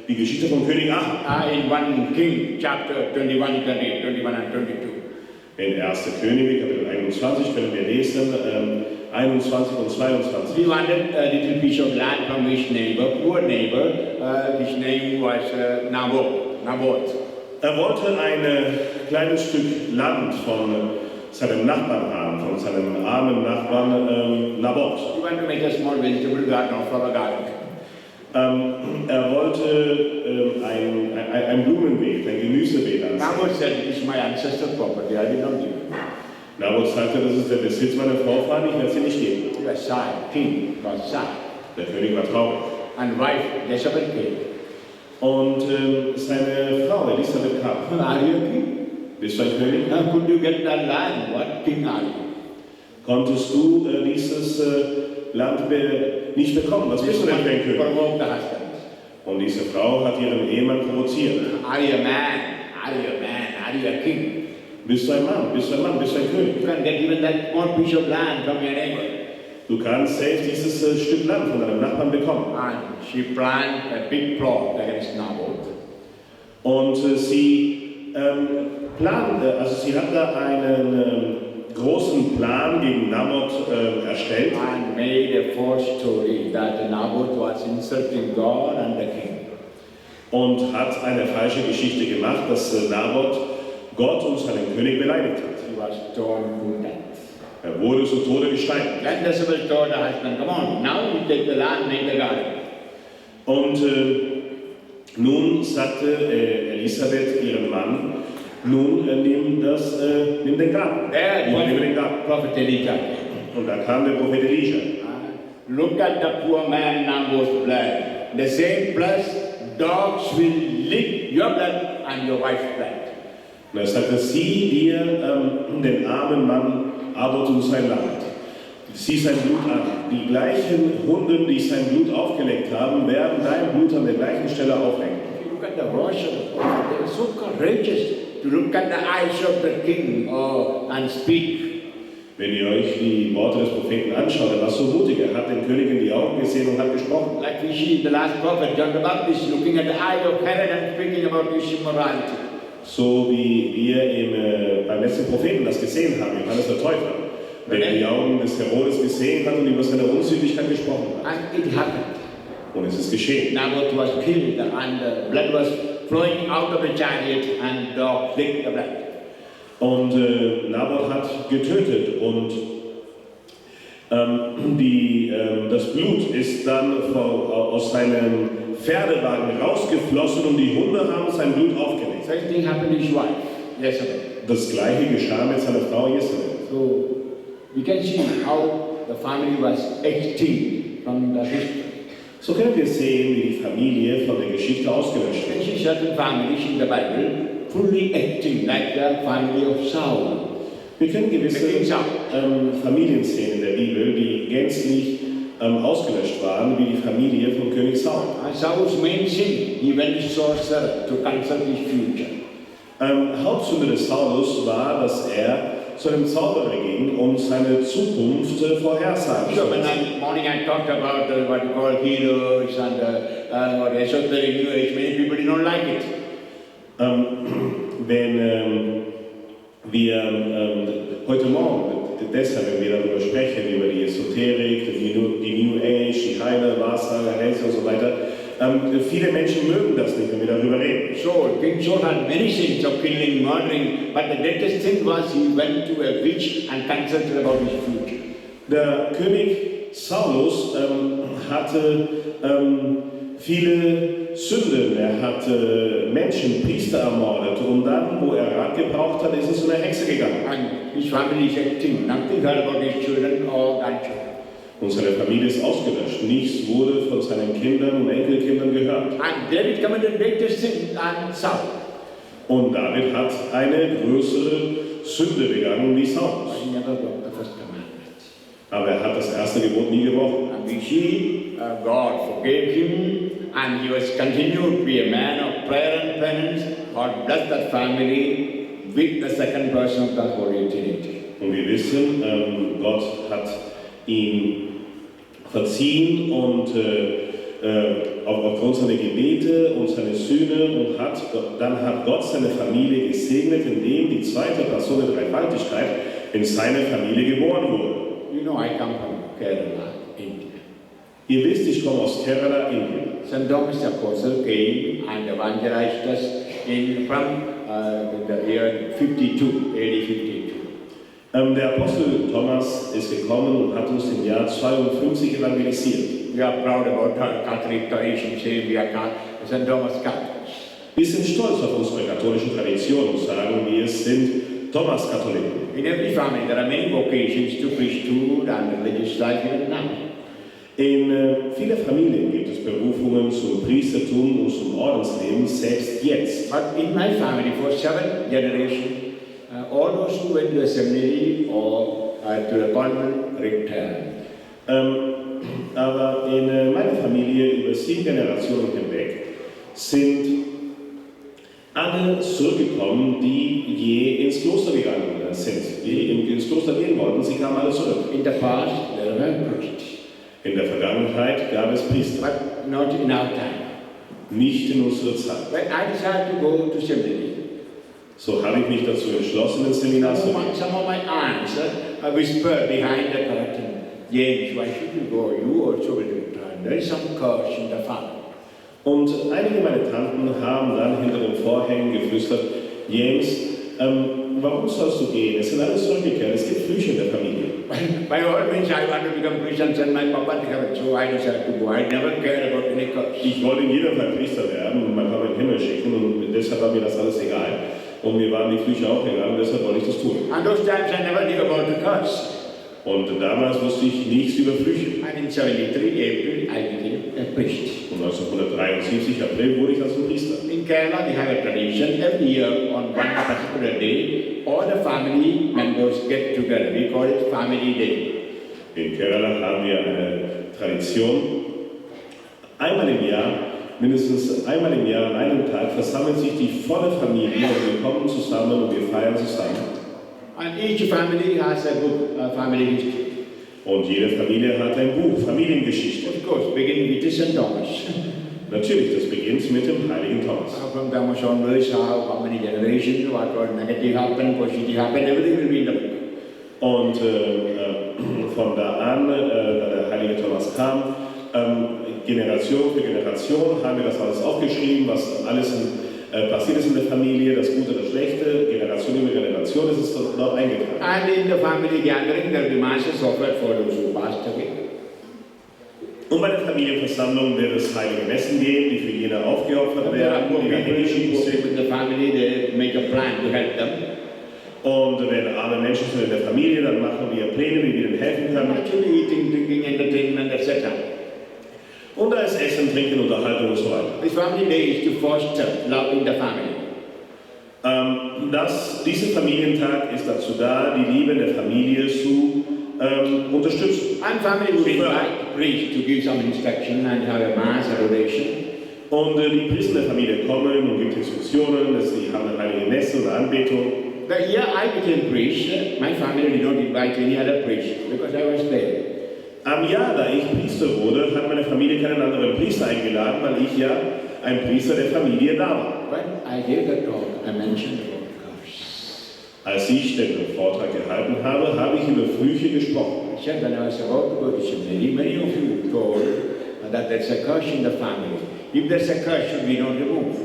die Geschichte von König Ahab. In 1 King, chapter 21, 21 and 22. In 1. Könige, Kapitel 21, können wir lesen, 21 und 22. He wanted a little piece of land from his neighbor, poor neighbor. His name was Naboth. Er wollte ein kleines Stück Land von seinem Nachbarn haben, von seinem armen Nachbarn Naboth. He wanted to make a small vegetable garden or flower garden. Er wollte ein Blumenbeet, ein Gemüsebeet ansehen. Naboth said, "It is my ancestor property. I did not give it." Naboth sagte, das ist der Besitz meiner Vorfahren, ich werde sie nicht geben. He was sad. King was sad. Der König war traurig. And wife Jezebel came. Und seine Frau Elisabeth kam. Are you a king? Bist du ein König? Could you get that land? What king are you? Konntest du dieses Land nicht bekommen? Was bist du denn für ein König? Provoked the husband. Und diese Frau hat ihren Ehemann provoziert. Are you a man? Are you a man? Are you a king? Bist du ein Mann? Bist du ein Mann? Bist du ein König? You can get even that small piece of land from your neighbor. Du kannst selbst dieses Stück Land von deinem Nachbarn bekommen. And she planned a big plot against Naboth. Und sie hat da einen großen Plan gegen Naboth erstellt. And made a false story that Naboth was insulting God and the king. Und hat eine falsche Geschichte gemacht, dass Naboth Gott und seinen König beleidigt hat. He was stoned to death. Er wurde zu Tode gesteinigt. Then Jezebel told her husband, "Come on, now you take the land, make the garden." Und nun sagte Elisabeth ihrem Mann, nun nimm den Garten. Nimm den Garten. Prophet Elijah. Und da kam der Prophet Elisha. Look at the poor man Naboth's blood. The same blood, dogs will lick your blood and your wife's blood. Und er sagte, sieh dir den armen Mann Naboth und sein Land. Sieh sein Blut an. Die gleichen Hunde, die sein Blut aufgeleckt haben, werden dein Blut an der gleichen Stelle aufhängen. Look at the voice of the prophet. They were so courageous to look at the eyes of the king and speak. Wenn ihr euch die Worte des Propheten anschaut, er war so mutig, er hat den König in die Augen gesehen und hat gesprochen. Like we see the last prophet, John the Baptist, looking at the eye of Herod and speaking about his immorality. So wie wir beim letzten Propheten das gesehen haben, Johannes der Täufer, der die Augen des Herodes gesehen hat und über seine Unzüchtigkeit gesprochen hat. And it happened. Und es ist geschehen. Naboth was killed and the blood was flowing out of the chariot and dogs licked the blood. Und Naboth hat getötet und das Blut ist dann aus seinem Pferdewagen rausgeflossen und die Hunde haben sein Blut aufgelegt. Same thing happened to his wife, Jezebel. Das gleiche geschah mit seiner Frau Jezebel. So we can see how the family was extinct from the history. So können wir sehen, wie die Familie von der Geschichte ausgelöscht You can wird. see certain families in the Bible fully extinct, like the family of Saul. Wir können gewisse Familien sehen in der Bibel, die gänzlich ausgelöscht waren, wie die Familie von König Saul. And Saul's main sin, he went to sorcerer to consult his future. Hauptsünde des Saulus war, dass er zu einem Zauberer ging und seine Zukunft vorhersagen So when sollte. morning I talked about what you call heroes and what esoteric new age, many people don't like it. Wenn wir heute Morgen, deshalb, wenn wir darüber sprechen, über die Esoterik, die New Age, die Heiler, Wahrsager, Hälse und so weiter, viele Menschen mögen das nicht, wenn wir darüber reden. So, King Saul had many sins of killing, murdering, but the greatest sin was he went to a witch and consulted about his future. Der König Saulus hatte viele Sünden. Er hatte Menschen, Priester ermordet und dann, wo er Rat gebraucht hat, ist es zu einer Hexe gegangen. And his family is extinct. Nothing heard about his children or grandchildren. Und seine Familie ist ausgelöscht. Nichts wurde von seinen Kindern und Enkelkindern gehört. And David committed the greatest sin than Saul. Und David hat eine größere Sünde begangen wie Saul. But he never broke the first commandment. Aber er hat das erste Gebot nie gebrochen. And we see God forgave him, and he was continued to be a man of prayer and penance. God blessed that family with the second person of the Holy Trinity. Und wir wissen, Gott hat ihn verziehen und aufgrund seiner Gebete und seiner Sühne und dann hat Gott seine Familie gesegnet, indem die zweite Person der Dreifaltigkeit in seine Familie geboren wurde. You know, I come from Kerala, India. Ihr wisst, ich komme aus Kerala, Indien. St. Thomas the Apostle came and evangelized us from the year 52, AD 52. Der Apostel Thomas ist gekommen und hat uns im Jahr 52 evangelisiert. We are proud about our Catholic tradition, saying we are St. Thomas Catholics. Wir sind stolz auf unsere katholische Tradition und sagen, wir sind Thomas-Katholiken. In every family there are many vocations to priesthood and religious life even now. In vielen Familien gibt es Berufungen zum Priestertum und zum Ordensleben, selbst jetzt. But in my family, for 7 generations, all those who went to a seminary or to a convent returned. Aber in meiner Familie über 7 Generationen hinweg sind alle zurückgekommen, die je ins Kloster gegangen sind, die ins Kloster gehen wollten. Sie kamen alle zurück. In the past, there were priests. In der Vergangenheit gab es Priester. But not in our time. Nicht in unserer Zeit. When I decided to go to seminary, so habe ich mich dazu entschlossen, ins Seminar zu gehen. Some of my aunts whispered behind the curtain, James, why should you go? You also will return. There is some curse in the family. Und einige meiner Tanten haben dann hinter den Vorhängen geflüstert, James, warum sollst du gehen? Es sind alle zurückgekehrt, es gibt Flüche in der Familie. By all means, I want to become priest and send my papa to heaven, so I decided to go. I never cared about any curse. Ich wollte in jedem Fall Priester werden und meinen Papa in den Himmel schicken und deshalb war mir das alles egal. Und mir waren die Flüche auch egal und deshalb wollte ich das tun. And those times I never knew about the curse. Und damals wusste ich nichts über Flüche. And in 73 April, I became a priest. Und 1973 April wurde ich als Priester. In Kerala, we have a tradition. Every year, on one particular day, all the family members get together. We call it Family Day. In Kerala haben wir eine Tradition. Einmal im Jahr, mindestens einmal im Jahr, an einem Tag, versammelt sich die volle Familie und wir kommen zusammen und wir feiern zusammen. And each family has a book, family history. Und jede Familie hat ein Buch, Familiengeschichte. Of course, beginning with St. Thomas. Natürlich, das beginnt mit dem heiligen Thomas. From Thomas onwards, how many generations, what negative happened, positive happened, everything will be in the book. Und von da an, da der heilige Thomas kam, Generation für Generation haben wir das alles aufgeschrieben, was alles passiert ist in der Familie, das Gute, das Schlechte, Generation über Generation ist es dort eingetragen. And in the family gathering, there will be masses offered for those who passed away. Und bei der Familienversammlung wird es heilige Messen geben, die für jene aufgeopfert werden, die wir hingeschieden sind. With the family, they make a plan to help them. Und wenn arme Menschen sind in der Familie, dann machen wir Pläne, wie wir ihnen helfen können. Actually eating, drinking, entertainment, etc. Und da ist Essen, Trinken, Unterhaltung und so weiter. This family day is to foster love in the family. Dieser Familientag ist dazu da, die Liebe der Familie zu unterstützen. And family would invite the priest to give some instruction and have a mass adoration. Und die Priester der Familie kommen und gibt Instruktionen, sie haben eine heilige Messe und Anbetung. The year I became priest, my family did not invite any other priest because I was there. Am Jahr, da ich Priester wurde, hat meine Familie keinen anderen Priester eingeladen, weil ich ja ein Priester der Familie da war. When I gave the talk, I mentioned about curse. Als ich den Vortrag gehalten habe, habe ich über Flüche gesprochen. I said when I was about to go to seminary, many of you told that there's a curse in the family. If there's a curse, should we not remove?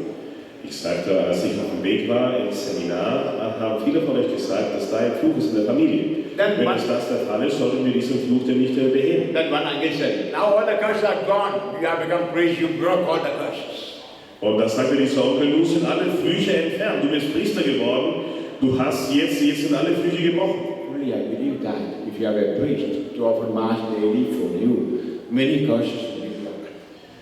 Ich sagte, als ich auf dem Weg war ins Seminar, haben viele von euch gesagt, dass da ein Fluch ist in der Familie. Wenn das der Fall ist, sollten wir diesen Fluch denn nicht beheben. Then one uncle said, now all the curses are gone. You have become priest, you broke all the curses. Und da sagte dieser Onkel, nun sind alle Flüche entfernt. Du bist Priester geworden. Du hast jetzt sind alle Flüche gebrochen. Truly, I believe that if you have a priest to offer mass daily for you, many curses will be broken.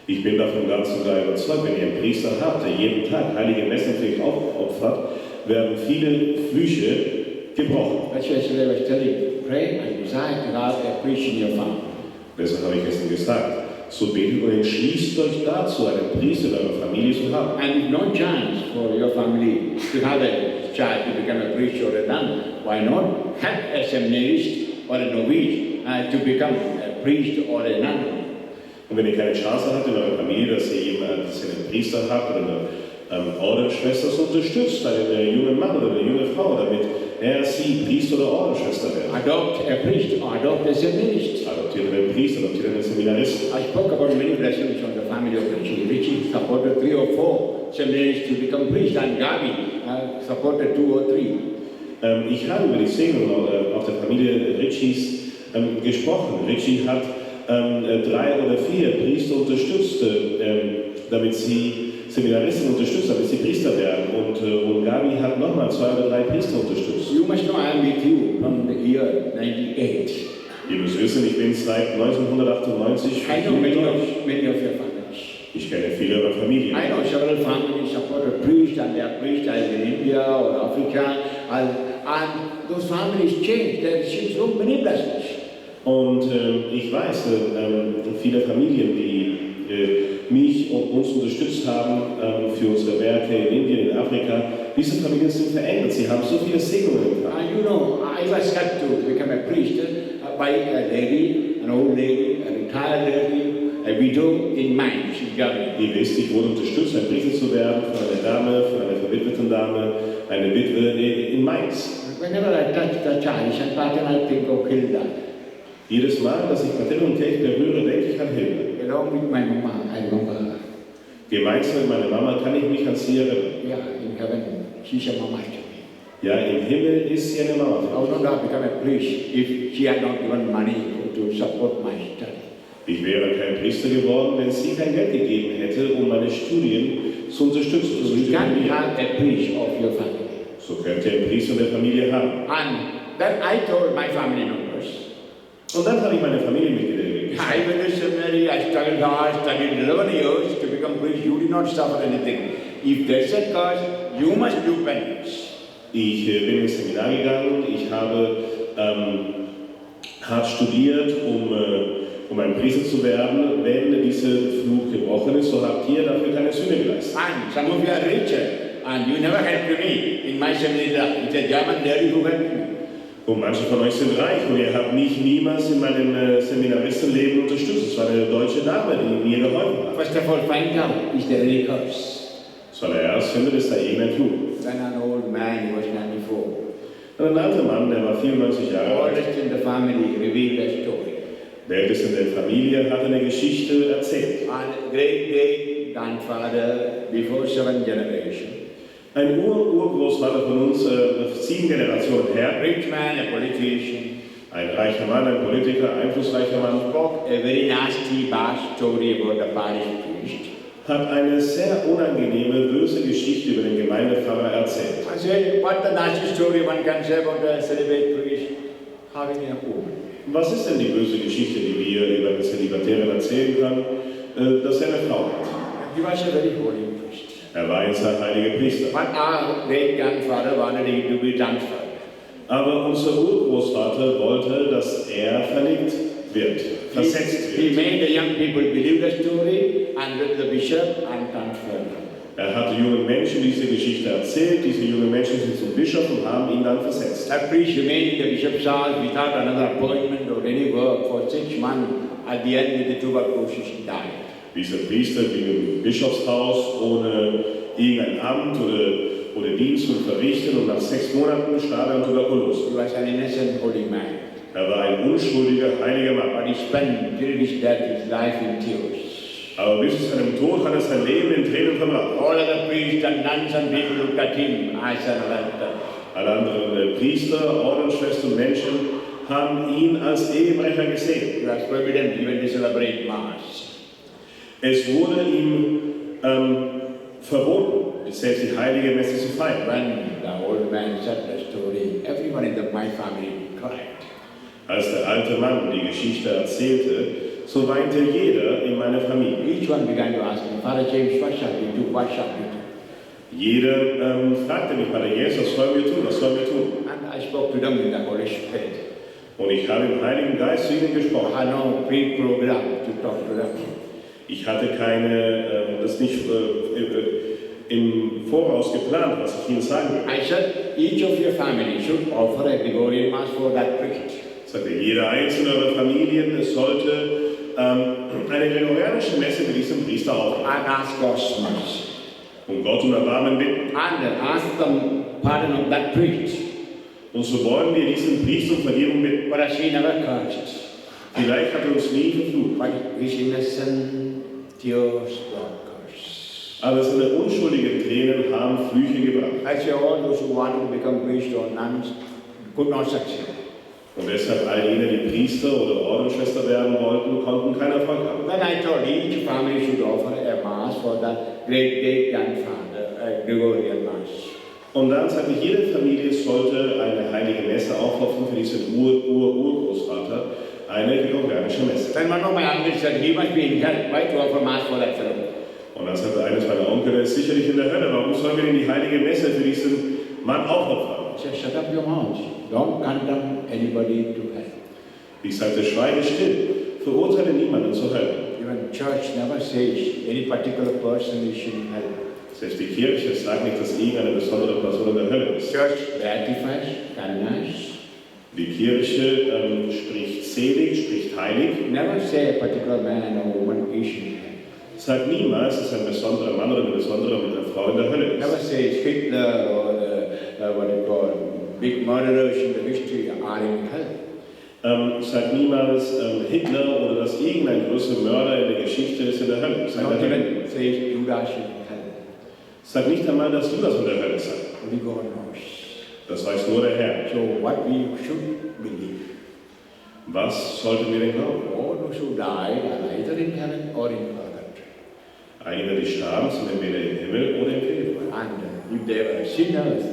Ich bin davon ganz und gar überzeugt, wenn ihr einen Priester habt, der jeden Tag heilige Messen für euch aufopfert, werden viele Flüche gebrochen. That's why I was telling, pray and desire to have a priest in your family. Deshalb habe ich gestern gesagt, so betet und entschließt euch dazu, einen Priester in eurer Familie zu haben. And if no chance for your family to have a child to become a priest or a nun, why not have a seminarist or a novice to become a priest or a nun? Und wenn ihr keine Chance habt in eurer Familie, dass ihr einen Priester habt oder eine Ordensschwester, so unterstützt einen jungen Mann oder eine junge Frau, damit er, sie Priester oder Ordensschwester werden. Adopt a priest or adopt a seminarist. Adoptiert einen Priester, adoptiert einen Seminaristen. I spoke about many blessings on the family of Richie. Richie supported 3 or 4 seminarists to become priests, and Gabi supported 2 or 3. Ich habe über die Segnung auf der Familie Richies gesprochen. Richie hat 3 oder 4 Priester unterstützt, damit sie Seminaristen unterstützt, damit sie Priester werden. Und Gabi hat nochmal 2 oder 3 Priester unterstützt. You must know I am with you from the year 98. Ihr müsst wissen, ich bin seit 1998. I know many of your families. Ich kenne viele eurer Familien. I know several families support a priest and they are priests either in India or Africa, and those families change. They receive so many blessings. Und ich weiß, viele Familien, die mich und uns unterstützt haben für unsere Werke in Indien, in Afrika, diese Familien sind verändert. Sie haben so viele Segnungen gehabt. You know, I was helped to become a priest by a lady, an old lady, a retired lady, a widow in Mainz, in Germany. Ihr wisst, ich wurde unterstützt, ein Priester zu werden von einer Dame, von einer verwitweten Dame, eine Witwe in Mainz. Whenever I touch the chalice and pattern, I think of Hilda. Jedes Mal, dass ich Patent und Kelch berühre, denke ich an Hilda. Along with my mama, I remember her. Gemeinsam mit meiner Mama kann ich mich an sie erinnern. Yeah, in heaven, she's a mama to me. Ja, im Himmel ist sie eine Mama. I would not have become a priest if she had not given money to support my study. Ich wäre kein Priester geworden, wenn sie kein Geld gegeben hätte, um meine Studien zu unterstützen. You can have a priest of your family. So könnt ihr einen Priester der Familie haben. And then I told my family members, Und dann habe ich meine Familienmitglieder gesagt. I went to seminary, I studied hard, studied 11 years to become priest. You did not suffer anything. If there's a curse, you must do penance. Ich bin ins Seminar gegangen, ich habe hart studiert, um ein Priester zu werden. Wenn dieser Fluch gebrochen ist, so habt ihr dafür keine Sünde geleistet. And some of you are richer, and you never helped me in my seminary life. It's a German lady who helped me. Und manche von euch sind reich und ihr habt mich niemals in meinem Seminaristenleben unterstützt. Es war eine deutsche Dame, die mir geholfen hat. First of all, find out, is there any curse? Zuallererst findet es da irgendein Fluch. Then an old man, he was 94. Und ein alter Mann, der war 94 Jahre alt. Oldest in the family, revealed a story. Der Älteste in der Familie hat eine Geschichte erzählt. And great grandfather, before 7 generations, Ein Urgroßvater von uns, 7 Generationen her, rich man, a politician, ein reicher Mann, ein Politiker, einflussreicher Mann, spoke a very nasty, bad story about the parish priest. hat eine sehr unangenehme, böse Geschichte über den Gemeindepfarrer erzählt. I said, what the nasty story one can say about a celibate priest having a woman? Was ist denn die böse Geschichte, die wir über den Zölibatären erzählen können, dass er eine Frau hat? He was a very holy priest. Er war ein sehr heiliger Priester. But our great grandfather wanted him to be transferred. Aber unser Urgroßvater wollte, dass er verlegt wird, versetzt He wird. made the young people believe the story and with the bishop and transferred him. Er hat jungen Menschen diese Geschichte erzählt, diese jungen Menschen sind zum Bischof und haben ihn dann versetzt. That priest remained in the bishop's house without another appointment or any work for 6 months. At the end, with the tuberculosis, he died. Dieser Priester ging im Bischofshaus ohne irgendein Amt oder Dienst zu verrichten und nach 6 Monaten starb er an Tuberkulose. He was an innocent holy man. Er war ein unschuldiger, heiliger Mann. But he spent till his death his life in tears. Aber bis zu seinem Tod hat er sein Leben in Tränen verbracht. All other priests and nuns and people looked at him as an adulterer. Alle anderen Priester, Ordensschwestern und Menschen haben ihn als Ehebrecher gesehen. He was forbidden even to celebrate Mass. Es wurde ihm verboten, selbst die heilige Messe zu feiern. When the old man said the story, everyone in my family cried. Als der alte Mann die Geschichte erzählte, so weinte jeder in meiner Familie. Each one began to ask me, Father James, what shall we do? What shall we do? Jeder fragte mich, Pater Jesus, was sollen wir tun? Was sollen wir tun? And I spoke to them in the Holy Spirit. Und ich habe im Heiligen Geist zu ihnen gesprochen. I had no pre-program to talk to them. Ich hatte das nicht im Voraus geplant, was ich ihnen sagen würde. I said, each of your family should offer a Gregorian Mass for that priest. Ich sagte, jeder einzelne eurer Familien sollte eine gregorianische Messe für diesen Priester aufnehmen. And ask God's mercy. Und Gott um Erbarmen bitten. And ask the pardon of that priest. Und so wollen wir diesen Priester um Vergebung bitten. But she never cursed. Vielleicht hat er uns nie verflucht. But his innocent tears were cursed. Aber seine unschuldigen Tränen haben Flüche gebracht. Actually, all those who wanted to become priests or nuns could not succeed. Und deshalb all jene, die Priester oder Ordensschwester werden wollten, konnten keinen Erfolg haben. Then I told each family should offer a Mass for that great-great-grandfather, a Gregorian Mass. Und dann sagte ich, jede Familie sollte eine heilige Messe aufopfern für diesen Urgroßvater, eine gregorianische Messe. Then one of my uncles said, he must be in hell. Why to offer Mass for that fellow? Und dann sagte eines meiner Onkel, er ist sicherlich in der Hölle. Warum sollen wir denn die heilige Messe für diesen Mann aufopfern? He said, shut up your mouth. Don't condemn anybody to hell. Ich sagte, schweige still, verurteile niemanden zur Hölle. Even church never says any particular person is in hell. Selbst die Kirche sagt nicht, dass irgendeine besondere Person in der Hölle ist. Church beatifies, canonizes. Die Kirche spricht selig, spricht heilig. Never say a particular man or woman is in hell. Sagt niemals, dass ein besonderer Mann oder eine besondere Frau in der Hölle ist. Never says Hitler or what you call big murderers in the history are in hell. Sagt niemals Hitler oder dass irgendein größerer Mörder in der Geschichte ist in der Hölle. Not even says Judas in hell. Sagt nicht einmal, dass Judas in der Hölle sei. Only God knows. Das weiß nur der Herr. So what we should believe. Was sollten wir denn glauben? All those who died are either in heaven or in purgatory. Einige, die starben, sind entweder im Himmel oder im Purgatorium. And if they were sinners,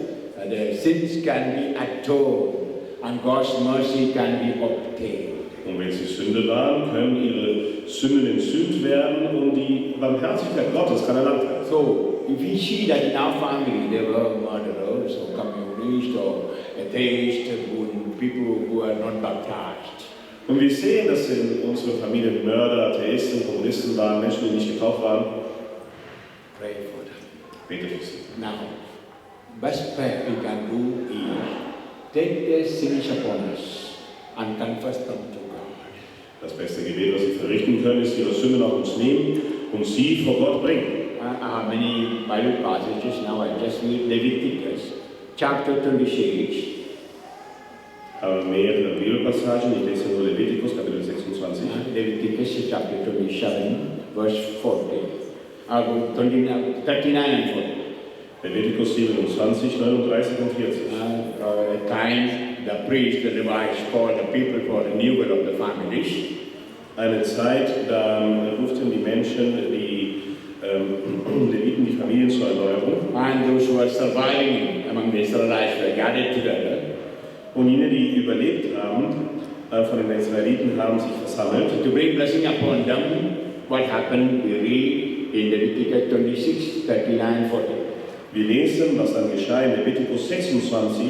their sins can be atoned and God's mercy can be obtained. Und wenn sie Sünde waren, können ihre Sünden entsühnt werden und die Barmherzigkeit Gottes kann erlangt werden. So, if we see that in our family there were murderers or communists or atheists, people who are not baptized. Und wir sehen, dass in unserer Familie Mörder, Atheisten, Kommunisten waren, Menschen, die nicht getauft waren. Pray for them. Betet für sie. Now, best prayer we can do is take their sins upon us and confess them to God. Das beste Gebet, was sie verrichten können, ist ihre Sünden auf uns nehmen und sie vor Gott bringen. Many Bible passages now. I just read Leviticus chapter 26. Haben mehrere Bibelpassagen, ich lese nur Levitikus, Kapitel 26. Leviticus chapter 27, verse 40. 39 and 40. Leviticus 27, 39 und 40. At times, the priest, the Levites, called the people for renewal of the families. Eine Zeit, da ruften die Menschen, die Leviten, die Familien zur Erneuerung. And those who are surviving among the Israelites were gathered together. Und jene, die überlebt haben, von den Israeliten, haben sich versammelt. To bring blessing upon them, what happened, we read in Leviticus 26, 39, 40. Wir lesen, was dann geschah in Leviticus 26,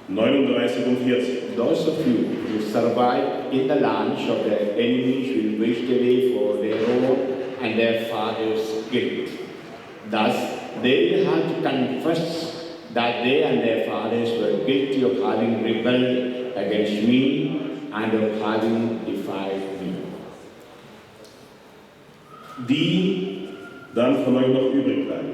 39 und 40. Those of you who survive in the lands of their enemies will waste away for their own and their father's guilt. Thus, they will have to confess that they and their fathers were guilty of having rebelled against me and of having defied me. Die dann von euch noch übrig bleiben,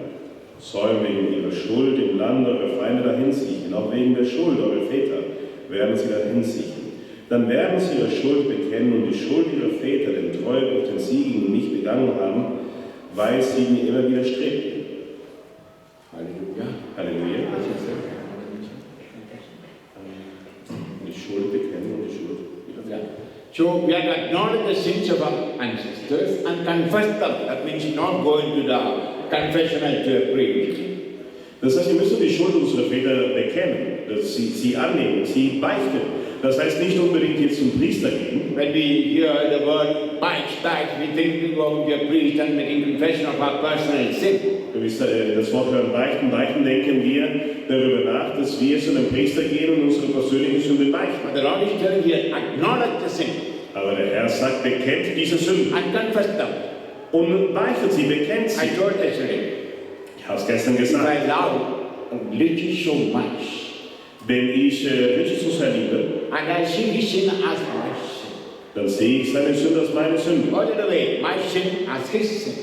sollen wegen ihrer Schuld im Land eurer Feinde dahin siechen, auch wegen der Schuld eurer Väter werden sie dahin siechen. dann werden sie ihre Schuld bekennen und die Schuld ihrer Väter, den Treuebruch, den sie gegen mich begangen haben, weil sie mir immer widerstrebten. Halleluja. Halleluja. Die Schuld bekennen und die Schuld widerstrebten. So we have to acknowledge the sins of our ancestors and confess them. That means not going to the confessional priest. Das heißt, wir müssen die Schuld unserer Väter bekennen, dass sie annehmen, sie beichten. Das heißt nicht unbedingt jetzt zum Priester gehen. When we hear the word bite, we think about the priest and making confession of our personal sin. Wenn wir das Wort hören, beichten, denken wir darüber nach, dass wir zu einem Priester gehen und unsere persönlichen Sünden beichten. But the Lord is telling you, acknowledge the sin. Aber der Herr sagt, bekennt diese Sünden. And confess them. Und beichtet sie, bekennt sie. I told yesterday. Ich habe es gestern gesagt. If I love religion so much, wenn ich Richard so sehr liebe, and I see his sin as my sin, dann sehe ich seine Sünde als meine Sünde. or the way, my sin as his sin.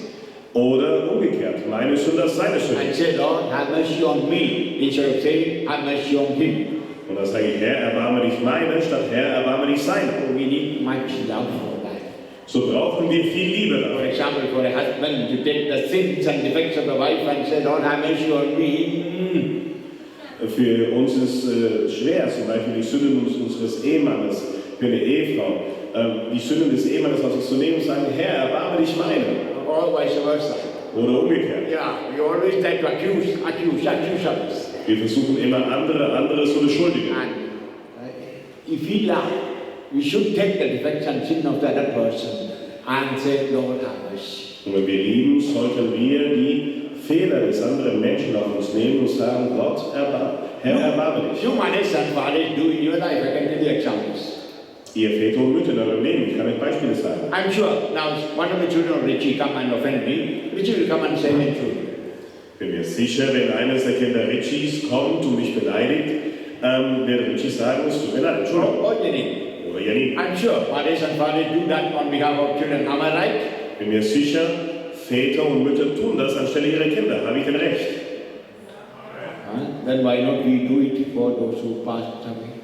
Oder umgekehrt, meine Sünde als seine Sünde. And say, Lord, have mercy on me, instead of saying, have mercy on him. Und dann sage ich, Herr, erbarme dich meine, statt Herr, erbarme dich seine. We need much love for that. So brauchen wir viel Liebe For dafür. example, for a husband to take the sins and defects of the wife and say, Lord, have mercy on me. Für uns ist schwer, zum Beispiel die Sünden unseres Ehemannes, für eine Ehefrau, die Sünden des Ehemannes auf sich zu nehmen und sagen, Herr, erbarme dich meine. Or vice versa. Oder umgekehrt. Yeah, we always try to accuse others. Wir versuchen immer andere zu beschuldigen. And if we love, we should take the defects and sin of the other person and say, Lord, have mercy. Und wenn wir lieben, sollten wir die Fehler des anderen Menschen auf uns nehmen und sagen, Gott, Herr, erbarme dich. You mothers and fathers do in your life, I can tell you examples. Ihr Väter und Mütter in eurem Leben, ich kann euch Beispiele sagen. I'm sure now one of the children of Richie come and offend me, Richie will come and say me true. Ich bin mir sicher, wenn eines der Kinder Richies kommt und mich beleidigt, wird Richie sagen, es tut mir leid, Entschuldigung. Or Jenny. Oder Janine. I'm sure mothers and fathers do that on behalf of children. Am I right? Ich bin mir sicher, Väter und Mütter tun das anstelle ihrer Kinder. Habe ich denn recht? Then why not we do it for those who passed away?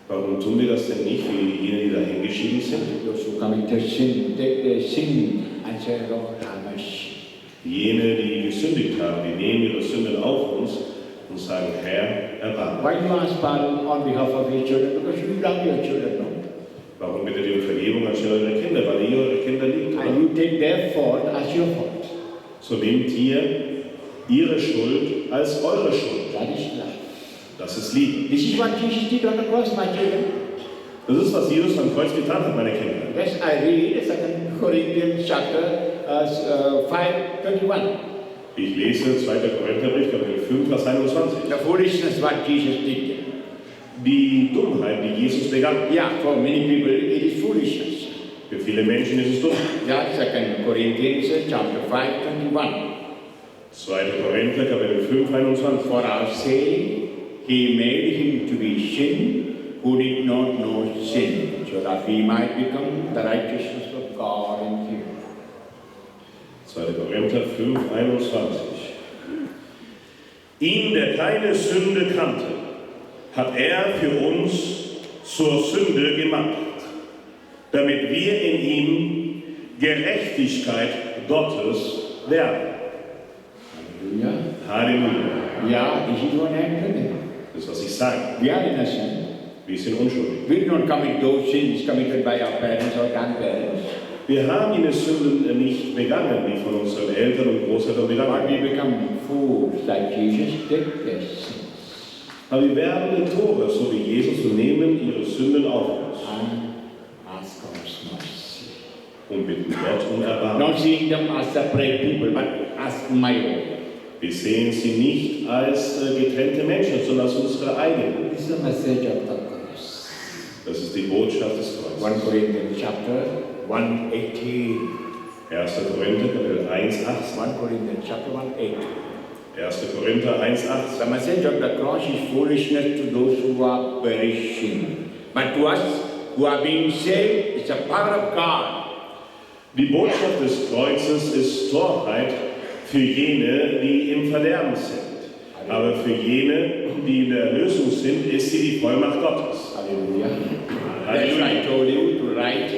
Warum tun wir das denn nicht für jene, die dahingeschieden sind? Those who committed sin, take their sin and say, Lord, have mercy. Jene, die gesündigt haben, die nehmen ihre Sünden auf uns und sagen, Herr, erbarme. Why you ask pardon on behalf of your children? Because you love your children, no? Warum bittet ihr um Vergebung anstelle eurer Kinder? Weil ihr eure Kinder liebt. And you take their fault as your fault. So nehmt ihr ihre Schuld als eure Schuld. That is love. Das ist Liebe. This is what Jesus did on the cross, my children. Das ist, was Jesus am Kreuz getan hat, meine Kinder. Yes, I read 2 Corinthians chapter 5:21. Ich lese 2. Korintherbrief, Kapitel 5, Vers 21. The foolishness what Jesus did. Die Dummheit, die Jesus begann. Yeah, for many people it is foolishness. Für viele Menschen ist es dumm. Yeah, 2 Corinthians chapter 5:21. 2. Korinther, Kapitel 5, 21. For our sake he made him to be sin who did not know sin, so that we might become the righteousness of God in him. 2. Korinther 5, 21. Ihn, der keine Sünde kannte, hat er für uns zur Sünde gemacht, damit wir in ihm Gerechtigkeit Gottes werden. Hallelujah. Halleluja. Yeah, this is what I'm telling. Das ist, was ich sage. We are innocent. Wir sind unschuldig. We don't commit those sins committed by our parents or grandparents. Wir haben jene Sünden nicht begangen, die von unseren Eltern und Großeltern begangen But we wurden. become fools like Jesus, take their sins Aber wir werden Tore, so wie Jesus, und nehmen ihre Sünden auf uns and ask God's mercy. und bitten Gott um Erbarmen. Not seeing them as separate people, but as my own. Wir sehen sie nicht als getrennte Menschen, sondern als unsere eigenen. This is the message of the cross. Das ist die Botschaft des 1 Kreuzes. Corinthians chapter 1:18. 1. Korinther, Kapitel 1, 8. 1 Corinthians chapter 1:8. 1. Korinther 1, 8. The message of the cross is foolishness to those who are perishing. But to us who are being saved, it's the power of God. Die Botschaft des Kreuzes ist Torheit für jene, die im Verderben sind. Aber für jene, die in der Erlösung sind, ist sie die Vollmacht Gottes. Hallelujah. That's why I told you to write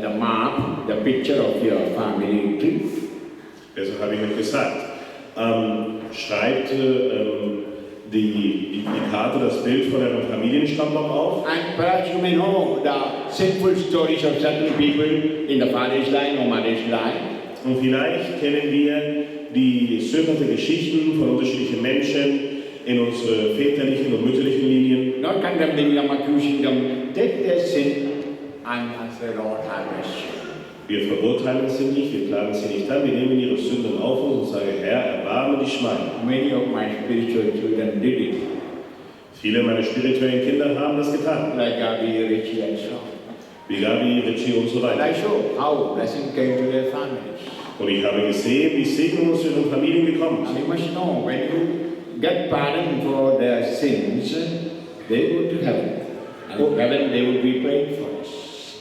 the map, the picture of your family tree. Deshalb habe ich euch gesagt, schreibt die Karte, das Bild von eurem Familienstammbaum auf. And perhaps you may know the sinful stories of certain people in the father's line or mother's line. Und vielleicht kennen wir die sündhaften Geschichten von unterschiedlichen Menschen in unsere väterlichen und mütterlichen Linien. Not condemning them, accusing them, take their sin and say, Lord, have mercy. Wir verurteilen sie nicht, wir klagen sie nicht an, wir nehmen ihre Sünden auf uns und sagen, Herr, erbarme dich meiner. Many of my spiritual children did it. Viele meiner spirituellen Kinder haben das getan. Like Gabi, Richie and so. Wie Gabi, Richie und so And I weiter. saw how blessing came to their families. Und ich habe gesehen, wie Segen uns in ihren Familien gekommen And ist. you must know, when you get pardon for their sins, they go to heaven. And in heaven they will be praying for us.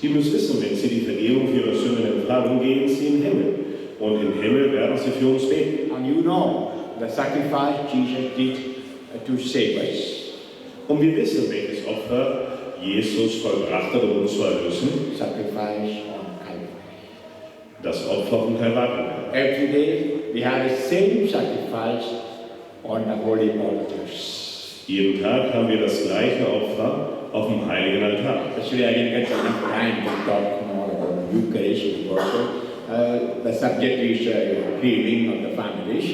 Ihr müsst wissen, wenn sie die Vergebung für ihre Sünden empfangen, gehen sie in den Himmel. Und im Himmel werden sie für uns beten. And you know the sacrifice Jesus did to save us. Und wir wissen, welches Opfer Jesus vollbracht hat, um uns zu erlösen. Sacrifice on Calvary. Das Opfer von Kalvarienberg. Every day we have the same sacrifice on the holy altars. Jeden Tag haben wir das gleiche Opfer auf dem heiligen Altar. Actually, I didn't get enough time to talk more about Eucharist because the subject is healing of the families.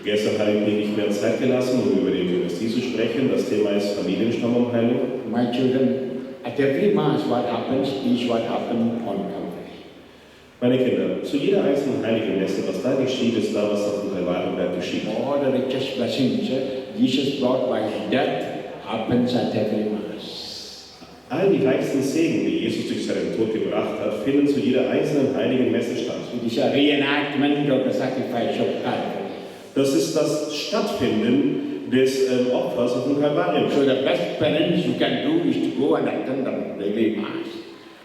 Gestern habe ich mir nicht mehr Zeit gelassen, um über die Eucharistie zu sprechen. Das Thema ist Familienstammumheilung. My children, at every Mass, what happens is what happened on Calvary. Meine Kinder, zu jeder einzelnen heiligen Messe, was da geschieht, ist da, was auf dem Kalvarienberg geschieht. All the richest blessings Jesus brought by his death happens at every Mass. All die reichsten Segen, die Jesus durch seinen Tod gebracht hat, finden zu jeder einzelnen heiligen Messe statt. It is a reenactment of the sacrifice of Calvary. Das ist das Stattfinden des Opfers auf dem Kalvarienberg. So the best penance you can do is to go and attend the daily Mass.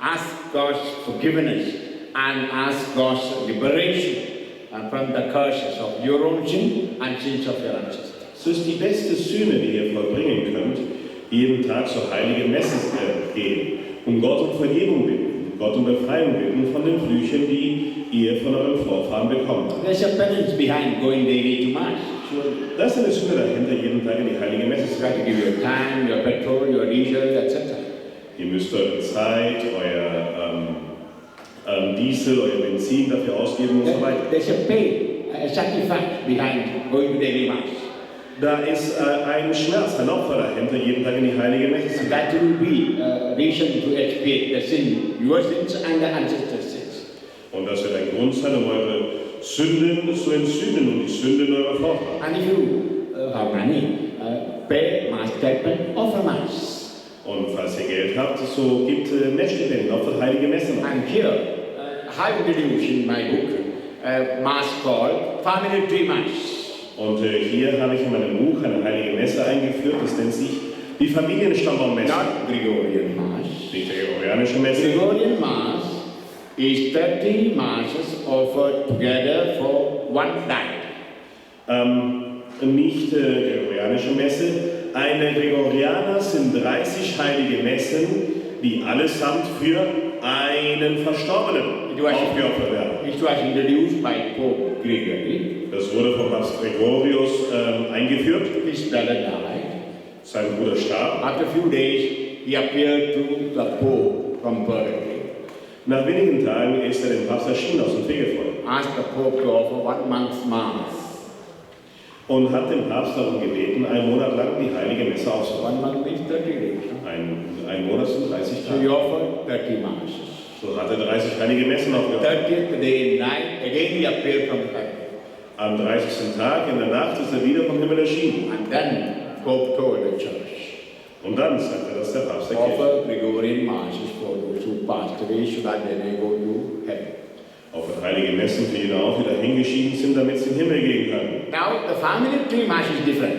Ask God's forgiveness and ask God's liberation from the curses of your own sin and sins of your ancestors. So ist die beste Sühne, die ihr vollbringen könnt, jeden Tag zur heiligen Messe gehen und Gott um Vergebung bitten, Gott um Befreiung bitten von den Flüchen, die ihr von euren Vorfahren bekommen habt. There's a penance behind going daily to Mass. Da ist eine Sünde dahinter, jeden Tag in die heilige Messe zu You have to give your time, your petrol, your diesel, etc. Ihr müsst eure Zeit, euer Diesel, euer Benzin dafür ausgeben und so weiter. There's a pain, a sacrifice behind going to daily Mass. Da ist ein Schmerz, ein Opfer dahinter, jeden Tag in die heilige Messe zu And gehen. that will be a reason to expiate the sin, your sins and the ancestors' sins. Und das wird ein Grund sein, um eure Sünden zu entsühnen und die Sünden eurer Vorfahren. And if you have money, pay Mass stipend, offer Mass. Und falls ihr Geld habt, so gibt Messstipendien auf der heilige Messe noch. And here, I introduced in my book Mass called Family Tree Mass. Und hier habe ich in meinem Buch eine heilige Messe eingeführt, das nennt sich die Familienstammbaummesse. Not Gregorian Mass. Nicht die gregorianische Messe. Gregorian Mass is 30 Masses offered together for one night. Nicht gregorianische Messe. Eine Gregorianer sind 30 heilige Messen, die allesamt für einen Verstorbenen aufgeopfert werden. It was introduced by Pope Gregory. Das wurde von Papst Gregorius eingeführt. His brother died. Sein Bruder starb. After a few days, he appeared to the Pope from Purgatory. Nach wenigen Tagen ist er dem Papst erschienen aus dem Fegefeuer Asked the Pope to offer 1 month's Mass. und hat den Papst darum gebeten, einen Monat lang die heilige Messe 1 auszuführen. month means 30 days. Ein Monat sind 30 So he Tage. offered 30 Masses. So hat er 30 heilige Messen aufgeopfert. 30th day night, again he appeared from heaven. Am 30. Tag in der Nacht ist er wieder vom Himmel erschienen. And then Pope told the church, Und dann sagte das der Papst der Kirche. offer Gregorian Masses for those who passed away so that they may go to heaven. Auf heilige Messen für jene auch, die dahin geschieden sind, damit sie in den Himmel gehen können. Now the family tree mass is different.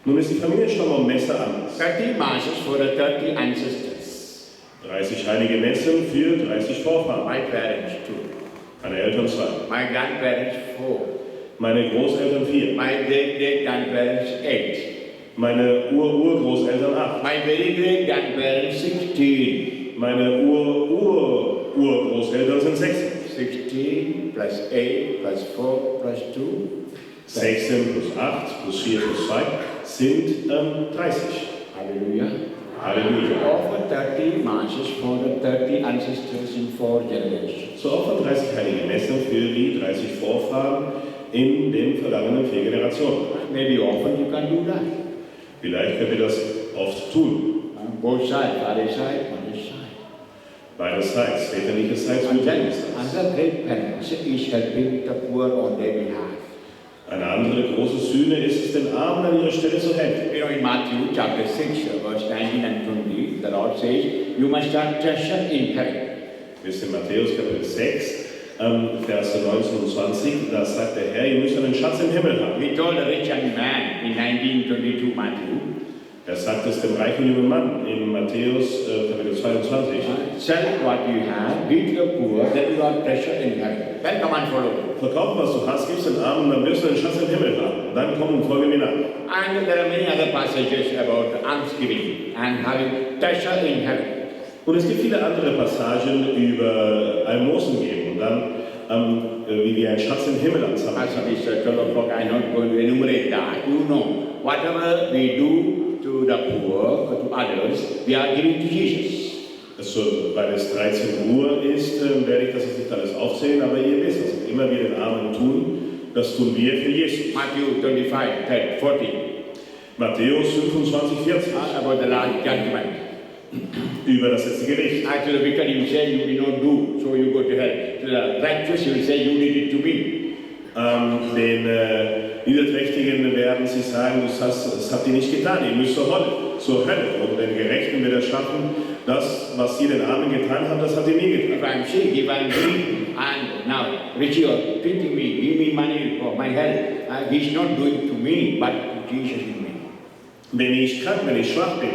Nun ist die Familienstammbaum-Messe anders. 30 masses for the 30 ancestors. 30 heilige Messen für 30 Vorfahren. My parents 2. Meine Eltern 2. My grandparents 4. Meine Großeltern 4. My great-great-grandparents 8. Meine Urgroßeltern 8. My very great grandparents 16. Meine Urgroßeltern sind 16. 16 plus 8 plus 4 plus 2. 16 plus 8 plus 4 plus 2 sind 30. Hallelujah. Halleluja. Offer 30 masses for the 30 ancestors in 4 generations. So opfern 30 heilige Messen für die 30 Vorfahren in den vergangenen 4 Generationen. Maybe often you can do that. Vielleicht könnt ihr das oft tun. Both sides, father's side, mother's side. Beiderseits, väterlicherseits, And then mütterlicherseits. another great penance is helping the poor on their behalf. Eine andere große Sühne ist es, den Armen an ihrer Stelle zu helfen. You know, in Matthew chapter 6, verse 19 and 20, the Lord says, you must have treasure in heaven. Wisst ihr, Matthäus Kapitel 6, Verse 19 und 20, da sagt der Herr, ihr müsst einen Schatz im Himmel haben. He told a rich young man in 1922 Matthew, Er sagt es dem reichen jungen Mann in Matthäus Kapitel 22. sell what you have, give the poor, then you have treasure in heaven. Then come and follow me. Verkauf, was du hast, gib's den Armen, dann wirst du einen Schatz im Himmel haben. Und dann komm und folge mir nach. And there are many other passages about almsgiving and having treasure in heaven. Und es gibt viele andere Passagen über Almosen geben und dann, wie wir einen Schatz im Himmel ansammeln. As it is 12 o'clock, I'm not going to enumerate that. You know, whatever we do to the poor, to others, we are giving to Jesus. Also, weil es 13 Uhr ist, werde ich das jetzt nicht alles aufzählen, aber ihr wisst, was immer wir den Armen tun, das tun wir für Jesus. Matthew 25, 40. Matthäus 25, 40. About the last judgment. Über das letzte Gericht. To the wicked you say you did not do, so you go to hell. To the righteous you will say you did it to me. Den Niederträchtigen werden sie sagen, das habt ihr nicht getan, ihr müsst zur Hölle. Und den Gerechten wird er schaffen, das, was ihr den Armen getan habt, das habt ihr nie getan. If I'm sick, if I'm weak, and now Richie you're treating me, give me money for my health. He's not doing to me, but to Jesus in me. Wenn ich krank, wenn ich schwach bin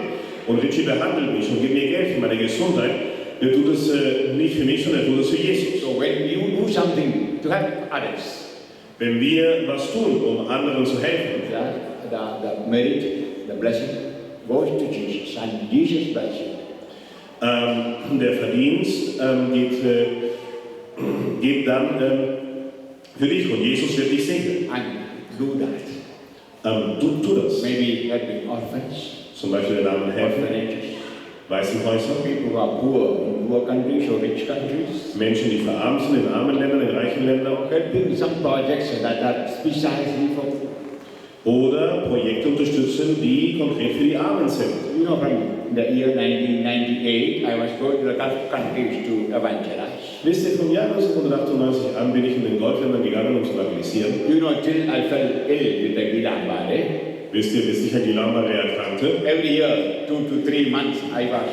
und Richie behandelt mich und gibt mir Geld für meine Gesundheit, er tut es nicht für mich, sondern er tut es für Jesus. So when you do something to help others, wenn wir was tun, um anderen zu helfen, the merit, the blessing goes to Jesus, and Jesus blesses you. Der Verdienst geht dann für dich und Jesus wird dich segnen. And do that. Tu das. Maybe helping orphans, Zum Beispiel den Armen helfen, orphanages, Waisenhäuser, people who are poor in poor countries or rich countries. Menschen, die verarmt sind in armen Ländern, in reichen Ländern. Helping some projects that are precisely for poor. Oder Projekte unterstützen, die konkret für die Armen sind. You know, from the year 1998, I was going to the Gulf countries to evangelize. Wisst ihr, vom Jahr 1998 an bin ich in den Golfländern gegangen, um zu evangelisieren. You know, till I fell ill with the Guillain-Barre. Wisst ihr, bis ich an Guillain-Barre erkrankte? Every year, 2 to 3 months, I was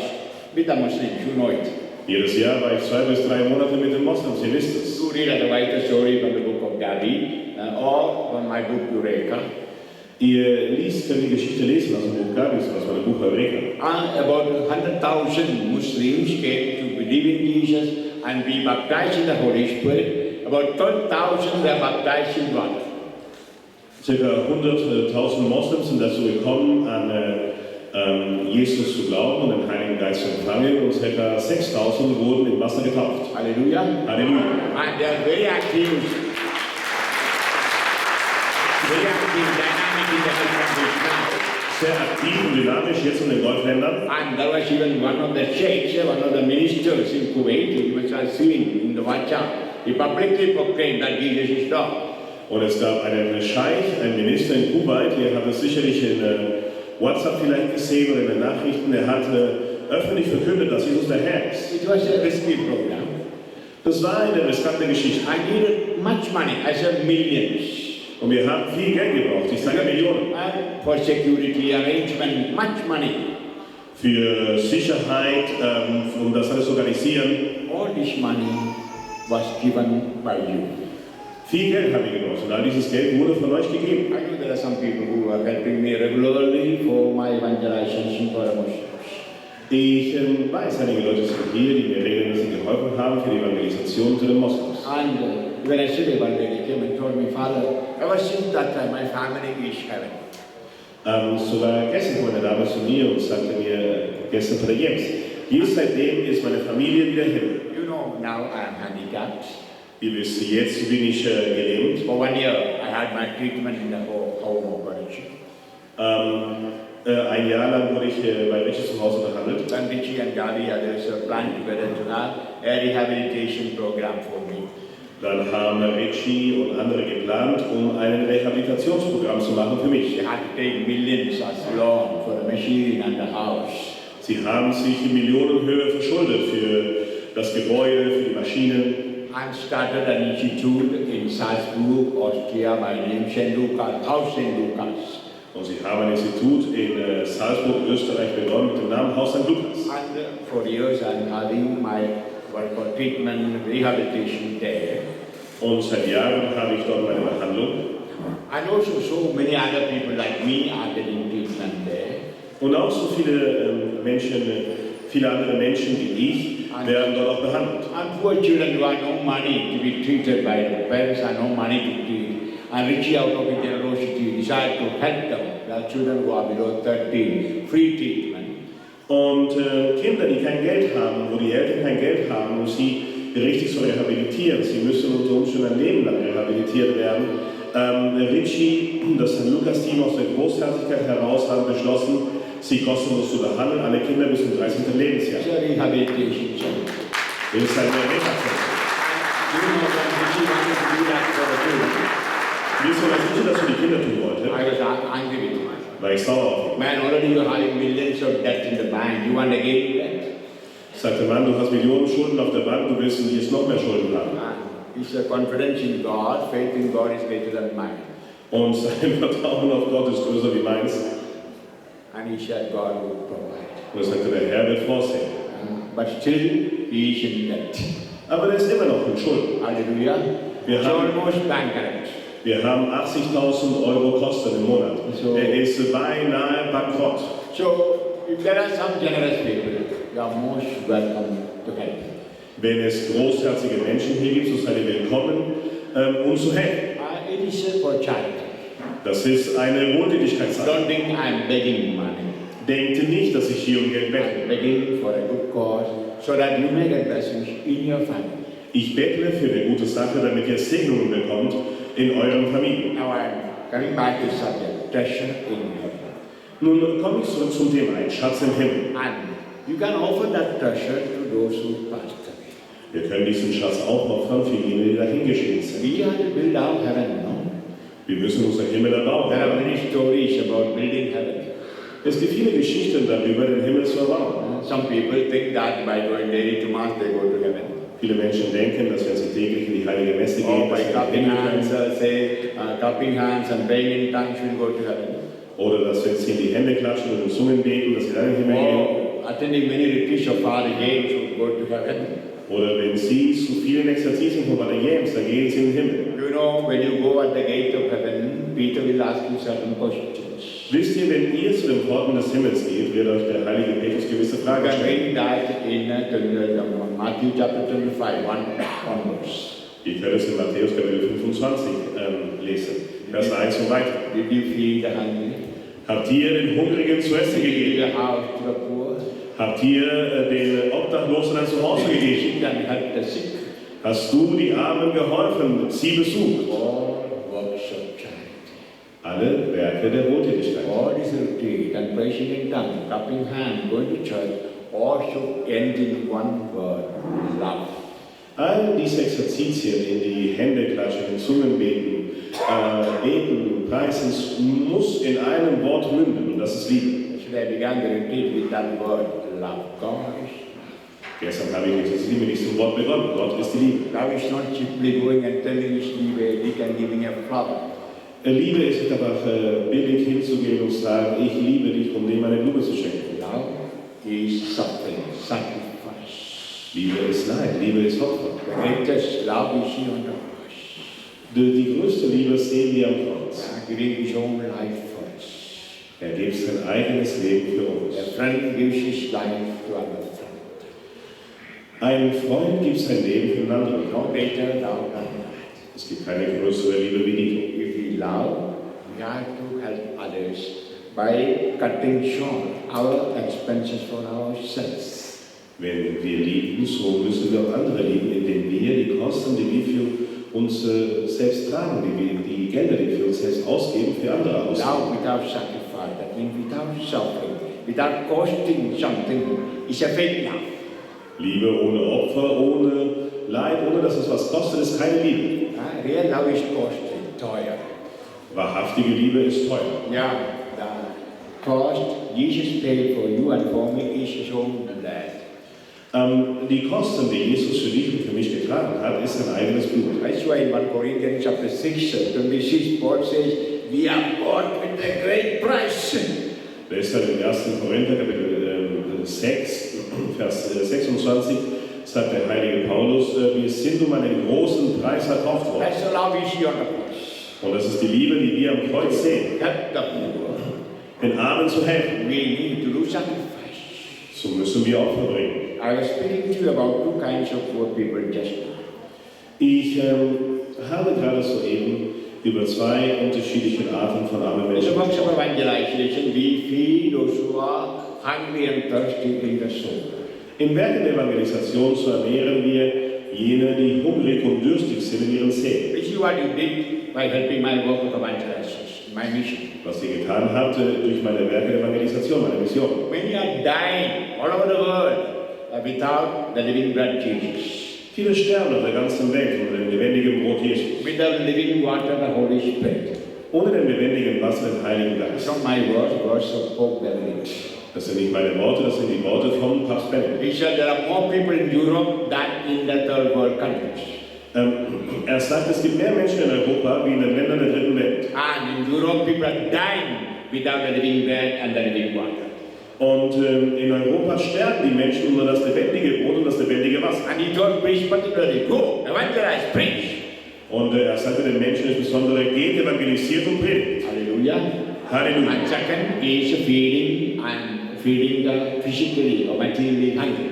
with the Muslims, you know it. Jedes Jahr war ich 2 bis 3 Monate mit den Moslems, ihr wisst es. You read otherwise the story from the book of Gabi or from my book Eureka. Ihr könnt die Geschichte lesen aus dem Buch Gabis, aus meinem Buch Eureka. About 100,000 Muslims came to believe in Jesus and be baptized in the Holy Spirit. About 12,000 were baptized in water. Circa 100.000 Moslems sind dazu gekommen, an Jesus zu glauben und den Heiligen Geist zu empfangen, und ca. 6.000 wurden im Wasser getauft. Hallelujah. Halleluja. And they are very active, dynamic in the countries now. Sehr aktiv und dynamisch jetzt in den Golfländern. And there was even one of the sheikhs, one of the ministers in Kuwait, which I seen in the WhatsApp. He publicly proclaimed that Jesus is God. Und es gab einen Scheich, einen Minister in Kuwait, ihr habt es sicherlich in WhatsApp vielleicht gesehen oder in den Nachrichten, er hat öffentlich verkündet, dass Jesus der Herr ist. It was a risky program. Das war eine riskante Geschichte. I needed much money, I said millions. Und wir haben viel Geld gebraucht, ich sage Millionen. For security arrangement, much money. Für Sicherheit, um das alles zu organisieren. All this money was given by you. Viel Geld haben wir gebraucht und all dieses Geld wurde von euch gegeben. I know there are some people who are helping me regularly for my evangelization for Muslims. Ich weiß, einige Leute sind hier, die mir regelmäßig geholfen haben für die Evangelisation zu den Moslems. And when I said one day, they came and told me, Father, ever since that time my family is heaven. So war gestern meine Dame zu mir und sagte mir gestern bei der Jens, jetzt seitdem ist meine Familie wieder hin. You know, now I am handicapped. Ihr wisst, jetzt bin ich gelähmt. For 1 year, I had my treatment in the home operation. Ein Jahr lang wurde ich bei Richie zu Hause behandelt. When Richie and Gadi others planned together to have a rehabilitation program for me. Dann haben Richie und andere geplant, ein Rehabilitationsprogramm zu machen für mich. They had to take millions as loan for the machine and the house. Sie haben sich in Millionenhöhe verschuldet für das Gebäude, für die Maschinen. And started an institute in Salzburg, Austria, by name St. Lucas, Haus St. Lucas. Und sie haben ein Institut in Salzburg, Österreich begonnen mit dem Namen Haus St. Lukas. And for years I'm having my work for treatment, rehabilitation there. Und seit Jahren habe ich dort meine Behandlung. And also so many other people like me are getting treatment there. Und auch so viele Menschen, viele andere Menschen wie ich, werden dort auch behandelt. And poor children who have no money to be treated by their parents, have no money to treat. And Richie, out of his generosity, decided to help them, the children who are below 13, free treatment. Und Kinder, die kein Geld haben, wo die Eltern kein Geld haben, um sie richtig zu rehabilitieren, sie müssen unter Umständen ein Leben lang rehabilitiert werden. Richie, das St. Lukas-Team aus der Großherzigkeit heraus haben beschlossen, sie kostenlos zu behandeln, alle Kinder bis zum 13. Lebensjahr. It's a rehabilitation center. Das ist eine Reha-Zentrum. You know, when Richie wanted to do that for the children, Wisst ihr, was ich das für die Kinder tun wollte? I was angry with him. War ich sauer auf ihn. Man, already you're having millions of debt in the bank. You want to gain that? Sagte Mann, du hast Millionen Schulden auf der Bank, du willst jetzt noch mehr Schulden haben. It's a confidence in God, faith in God is greater than mine. Und sein Vertrauen auf Gott ist größer wie meins. And he said God will provide. Und er sagte, der Herr wird vorsehen. But still, he is in debt. Aber der ist immer noch in Schulden. Hallelujah. Wir He's haben- almost bankrupt. Wir haben 80.000 Euro Kosten im Monat. So- Er ist beinahe bankrott. So, if there are some generous people, you are most welcome to help. Wenn es großherzige Menschen hier gibt, so seid ihr willkommen, um zu helfen. It is for charity. Das ist eine Wohltätigkeitssache. Don't think I'm begging money. Denkt nicht, dass ich hier um Geld I'm bettle. begging for a good cause so that you may get blessings in your family. Ich bettle für eine gute Sache, damit ihr Segnungen bekommt in euren Familien. Now I'm coming back to the subject, treasure in heaven. Nun komme ich zurück zum Thema, ein Schatz im Himmel. And you can offer that treasure to those who passed away. Wir können diesen Schatz auch opfern für jene, die dahingeschrieben sind. We have to build our heaven, no? Wir müssen unseren Himmel erbauen. There are many stories about building heaven. Es gibt viele Geschichten darüber, den Himmel zu erbauen. Some people think that by going daily to mass they go to heaven. Viele Menschen denken, dass wenn sie täglich in die heilige Messe Or gehen, by dass sie clapping in den Himmel hands, können. clapping hands and praying in tongues will go to heaven. Oder dass wenn sie in die Hände klatschen und in Zungen beten, dass sie dann in den Himmel gehen. Or attending many retreats of Father James will go to heaven. Oder wenn sie zu vielen Exerzitien von Pater James, dann gehen sie in den Himmel. You know, when you go at the gate of heaven, Peter will ask you certain questions. Wisst ihr, wenn ihr zu den Pforten des Himmels geht, wird euch der heilige Petrus gewisse You Fragen can stellen. read that in Matthew chapter 25, 1 onwards. Ihr könnt es in Matthäus Kapitel 25 lesen, Vers 1 und weiter. Did you feed the hungry? Habt ihr den Hungrigen zu essen Did you gegeben? give a house to the poor? Habt ihr den Obdachlosen ein Zuhause Did you gegeben? sit and help the sick? Hast du die Armen geholfen, sie besucht? All works of charity. Alle Werke der Wohltätigkeit. All this retreat and praising in tongues, clapping hands, going to church, all should end in one word, love. All diese Exerzitien, in die Hände klatschen, in Zungen beten, beten, preisen, muss in einem Wort münden, und das ist Liebe. So I began the retreat with that word, love. God is Gestern habe ich jetzt Liebe mit diesem Wort begonnen. Gott ist die Liebe. love is not simply going and telling his Liebe, he can giving a flower. Liebe ist nicht einfach billig hinzugehen und sagen, ich liebe dich, um dem eine Blume zu schenken. Love is suffering, sacrifice. Liebe ist Leid, Liebe ist Opfer. The greatest love is here on the cross. Die größte Liebe sehen wir am Kreuz. Giving his own life for us. Er gibt sein eigenes Leben für uns. A friend gives his life to another friend. Ein Freund gibt sein Leben für einen anderen. No greater love than that. Es gibt keine größere Liebe wie die. If we love, we have to help others by cutting short our expenses for ourselves. Wenn wir lieben, so müssen wir auch andere lieben, indem wir die Kosten, die wir für uns selbst tragen, die Gelder, die wir für uns selbst ausgeben, für andere ausgeben. Love without sacrifice, that means without suffering, without costing something, is a fake love. Liebe ohne Opfer, ohne Leid, ohne dass es was kostet, ist keine Liebe. Real love is costly, teuer. Wahrhaftige Liebe ist teuer. Yeah, the cost Jesus paid for you and for me is his own blood. Die Kosten, die Jesus für dich und für mich getragen hat, ist sein eigenes Blut. That's why in 1 Corinthians chapter 6, 26, Paul says, we are bought with a great price. Deshalb im 1. Korinther Kapitel 6, Vers 26 sagt der heilige Paulus, wir sind um einen großen Preis erkauft worden. That's the love we see on the cross. Und das ist die Liebe, die wir am Kreuz sehen. Help the poor. Den Armen zu helfen. We need to do sacrifice. So müssen wir Opfer bringen. I was speaking to you about two kinds of poor people just now. Ich habe gerade soeben über zwei unterschiedliche Arten von armen In Menschen the works gesprochen. of evangelization, we feed those who are hungry and thirsty in the soul. Im Werk der Evangelisation so ernähren wir jene, die hungrig und dürstig sind in ihren Seelen. This is what you did by helping my work of evangelization, my mission. Was ihr getan habt durch meine Werke der Evangelisation, meine Mission. Many are dying all over the world without the living blood Jesus. Viele sterben auf der ganzen Welt unter dem lebendigen Brot Jesus. Without the living water, the Holy Spirit. Ohne den lebendigen Wasser, den Heiligen It's Geist. not my words, words of Pope Benedict. Das sind nicht meine Worte, das sind die Worte von Papst Benedikt. He said there are more people in Europe than in the third world countries. Er sagt, es gibt mehr Menschen in Europa wie in den Ländern der dritten Welt. And in Europe, people are dying without the living bread and the living water. Und in Europa sterben die Menschen ohne das lebendige Brot und das lebendige Wasser. And he told priests particularly, go, evangelize, preach. Und er sagte den Menschen insbesondere, geht, evangelisiert und predigt. Hallelujah. Halleluja. And second is feeding the physically or materially hungry.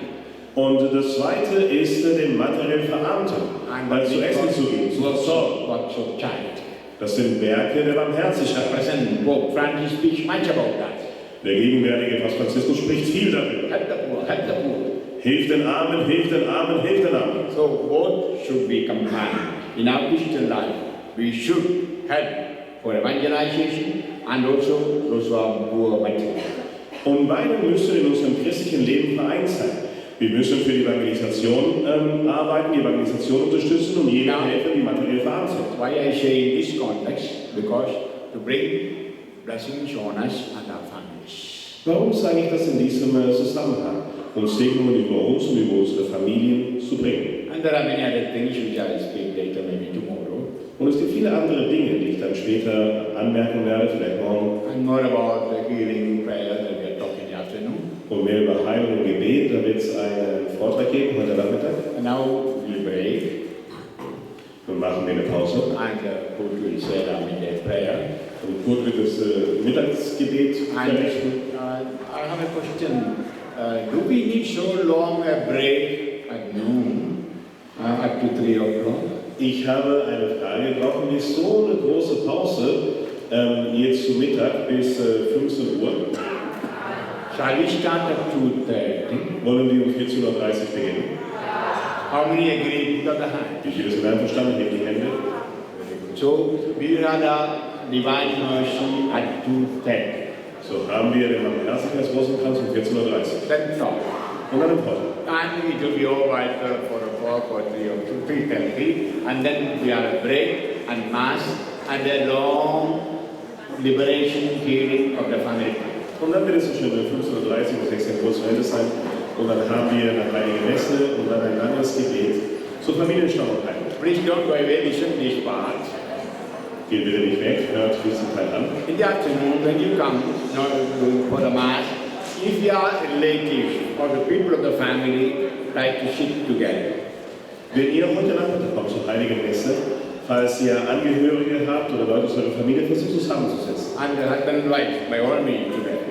Und das zweite ist den materiell Verarmten, weil zu essen zu geben, zu versorgen. Works of charity. Das sind Werke der Barmherzigkeit. Present Pope Francis speaks much about that. Der gegenwärtige Papst Franziskus spricht viel darüber. Help the poor, help the poor. Hilf den Armen, hilf den Armen, hilf den Armen. So both should be combined. In our Christian life, we should help for evangelization and also those who are poor materially. Und beide müssen in unserem christlichen Leben vereint sein. Wir müssen für die Evangelisation arbeiten, die Evangelisation unterstützen und jenen helfen, die materiell verarmt sind. Why I say in this context? Because to bring blessings on us and our families. Warum sage ich das in diesem Zusammenhang? Um Segnungen über uns und über unsere Familien zu bringen. And there are many other things which I will speak later, maybe tomorrow. Und es gibt viele andere Dinge, die ich dann später anmerken werde, vielleicht morgen. And more about the healing prayer that we are talking in the afternoon. Und mehr über Heilung und Gebet, da wird es einen Vortrag geben heute Nachmittag. And now we'll break. Dann machen wir eine Pause. And Kurt will say the prayer. Und Kurt wird das Mittagsgebet verrichten. I have a question. Do we need so long a break at noon, up to 3 o'clock? Ich habe eine Frage. Brauchen wir so eine große Pause jetzt zu Mittag bis 15 Uhr? Shall we start at 2:30? Wollen wir um 14:30 Uhr beginnen? How many agree? Put up the hand. Wie viele sind einverstanden? Hebt die Hände. So we will have the divine mercy at 2:30. So haben wir den Barmherzigkeitsrosenkranz um 14:30 Uhr. Then talk. Und dann im Vortrag. And it will be over at 4 o'clock or 3 or 3:30. And then we have a break and mass and a long liberation healing of the family. Und dann wird es so schön 15:30 Uhr bis 16 Uhr zu Ende sein. Und dann haben wir eine heilige Messe und dann ein langes Gebet zur Familienstammung. Please don't go away, listen this part. Geht bitte nicht weg, hört diesen Teil an. In the afternoon, when you come for the mass, if your relatives or the people of the family try to sit together, Wenn ihr heute Nachmittag kommt zur heiligen Messe, falls ihr Angehörige habt oder Leute aus eurer Familie, versucht zusammenzusetzen. and the husband and wife, by all means together.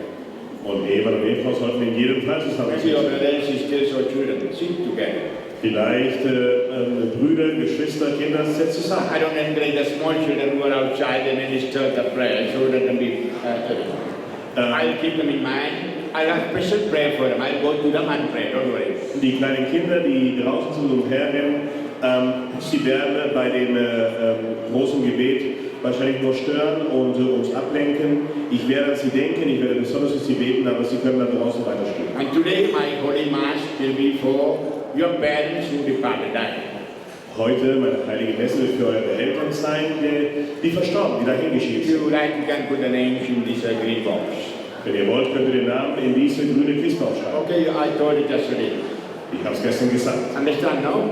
Und Ehemann und Ehefrau sollten wir in jedem Fall Maybe your zusammensitzen. brothers, sisters or children, sit together. Vielleicht Brüder, Geschwister, Kinder, setzt zusammen. I don't encourage the small children who are outside and disturb the prayer, so let them be I'll keep them in mind. I'll have special prayer for them. I'll go to them and pray, don't worry. Die kleinen Kinder, die draußen sind und umherrennen, sie werden bei dem großen Gebet wahrscheinlich nur stören und uns ablenken. Ich werde an sie denken, ich werde besonders für sie beten, aber sie können dann draußen weiterspielen. And today my Holy Mass will be for your parents who departed. Heute, meine heilige Messe, wird für eure Eltern sein, die verstorben, die dahingeschieden If sind. you like, you can put the names in this green box. Wenn ihr wollt, könnt ihr den Namen in diese grüne Kiste aufschreiben. Okay, I told it yesterday. Ich habe es gestern gesagt. Understand now?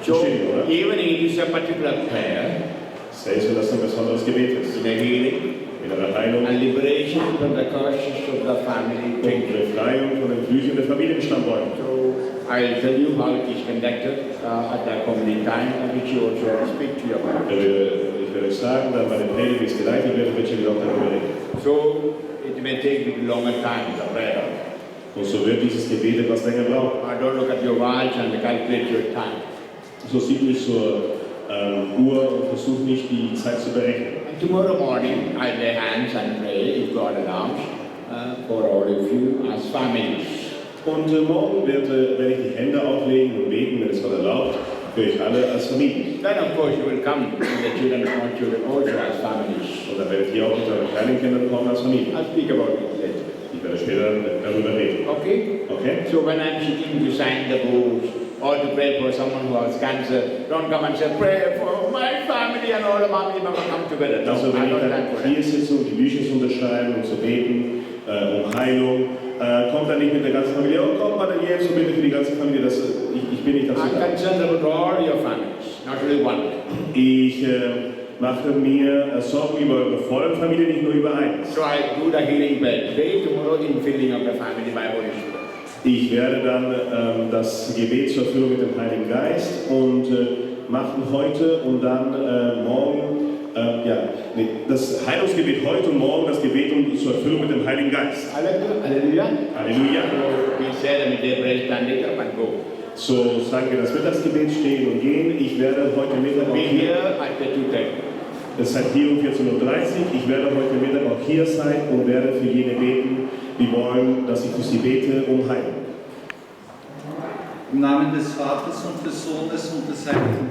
So, Verstehe, oder? even it is a particular prayer, Selbst wenn das ein besonderes Gebet ist. in a healing, In einer Heilung and liberation from the curses of the family und tree. Befreiung von den Flüchen der Familienstammbäume. So, I'll tell you how it is conducted at the comedy time, and which you also speak to your parents. Ich werde euch sagen, dann bei den Predigt, wie es geleitet wird, wird schon auch darüber reden. So, it may take a longer time, the prayer. Und so wird dieses Gebet etwas länger brauchen. Don't look at your watch and calculate your time. So sieht nicht zur Uhr und versucht nicht, die Zeit zu berechnen. And tomorrow morning, I'll lay hands and pray, if God allows, for all of you as families. Und morgen werde ich die Hände auflegen und beten, wenn es Gott erlaubt, für euch alle als Familie. Then, of course, you will come, the children, small children, also as families. Und dann werdet ihr auch mit euren kleinen Kindern kommen als Familie. I'll speak about it later. Ich werde später darüber reden. Okay? Okay? So when I'm sitting to sign the books or to pray for someone who has cancer, don't come and say, pray for my family and all the family members come together. No, Also wenn I ich don't dann like hier that. sitze und die Bücher zu unterschreiben und zu beten um Heilung, kommt dann nicht mit der ganzen Familie, oh komm mal dann jetzt und bitte für die ganze Familie, ich bin nicht dazu I'm da. concerned about all your families, not only one. Ich mache mir Sorgen über eure volle Familie, nicht nur über eins. So I do the healing prayer today, tomorrow in filling of the family by Holy Spirit. Ich werde dann das Gebet zur Erfüllung mit dem Heiligen Geist und machen heute und dann morgen das Heilungsgebet heute und morgen das Gebet zur Erfüllung mit dem Heiligen Geist. Hallelujah. Halleluja. So we say that with their prayer, stand it up and go. So sagen wir das Mittagsgebet, stehen und gehen. Ich werde heute Mittag auch Be hier, here at the 2:30. das seid hier um 14.30 Uhr, ich werde heute Mittag auch hier sein und werde für jene beten, die wollen, dass ich für sie bete, um Heilung. Im Namen des Vaters und des Sohnes und des Heiligen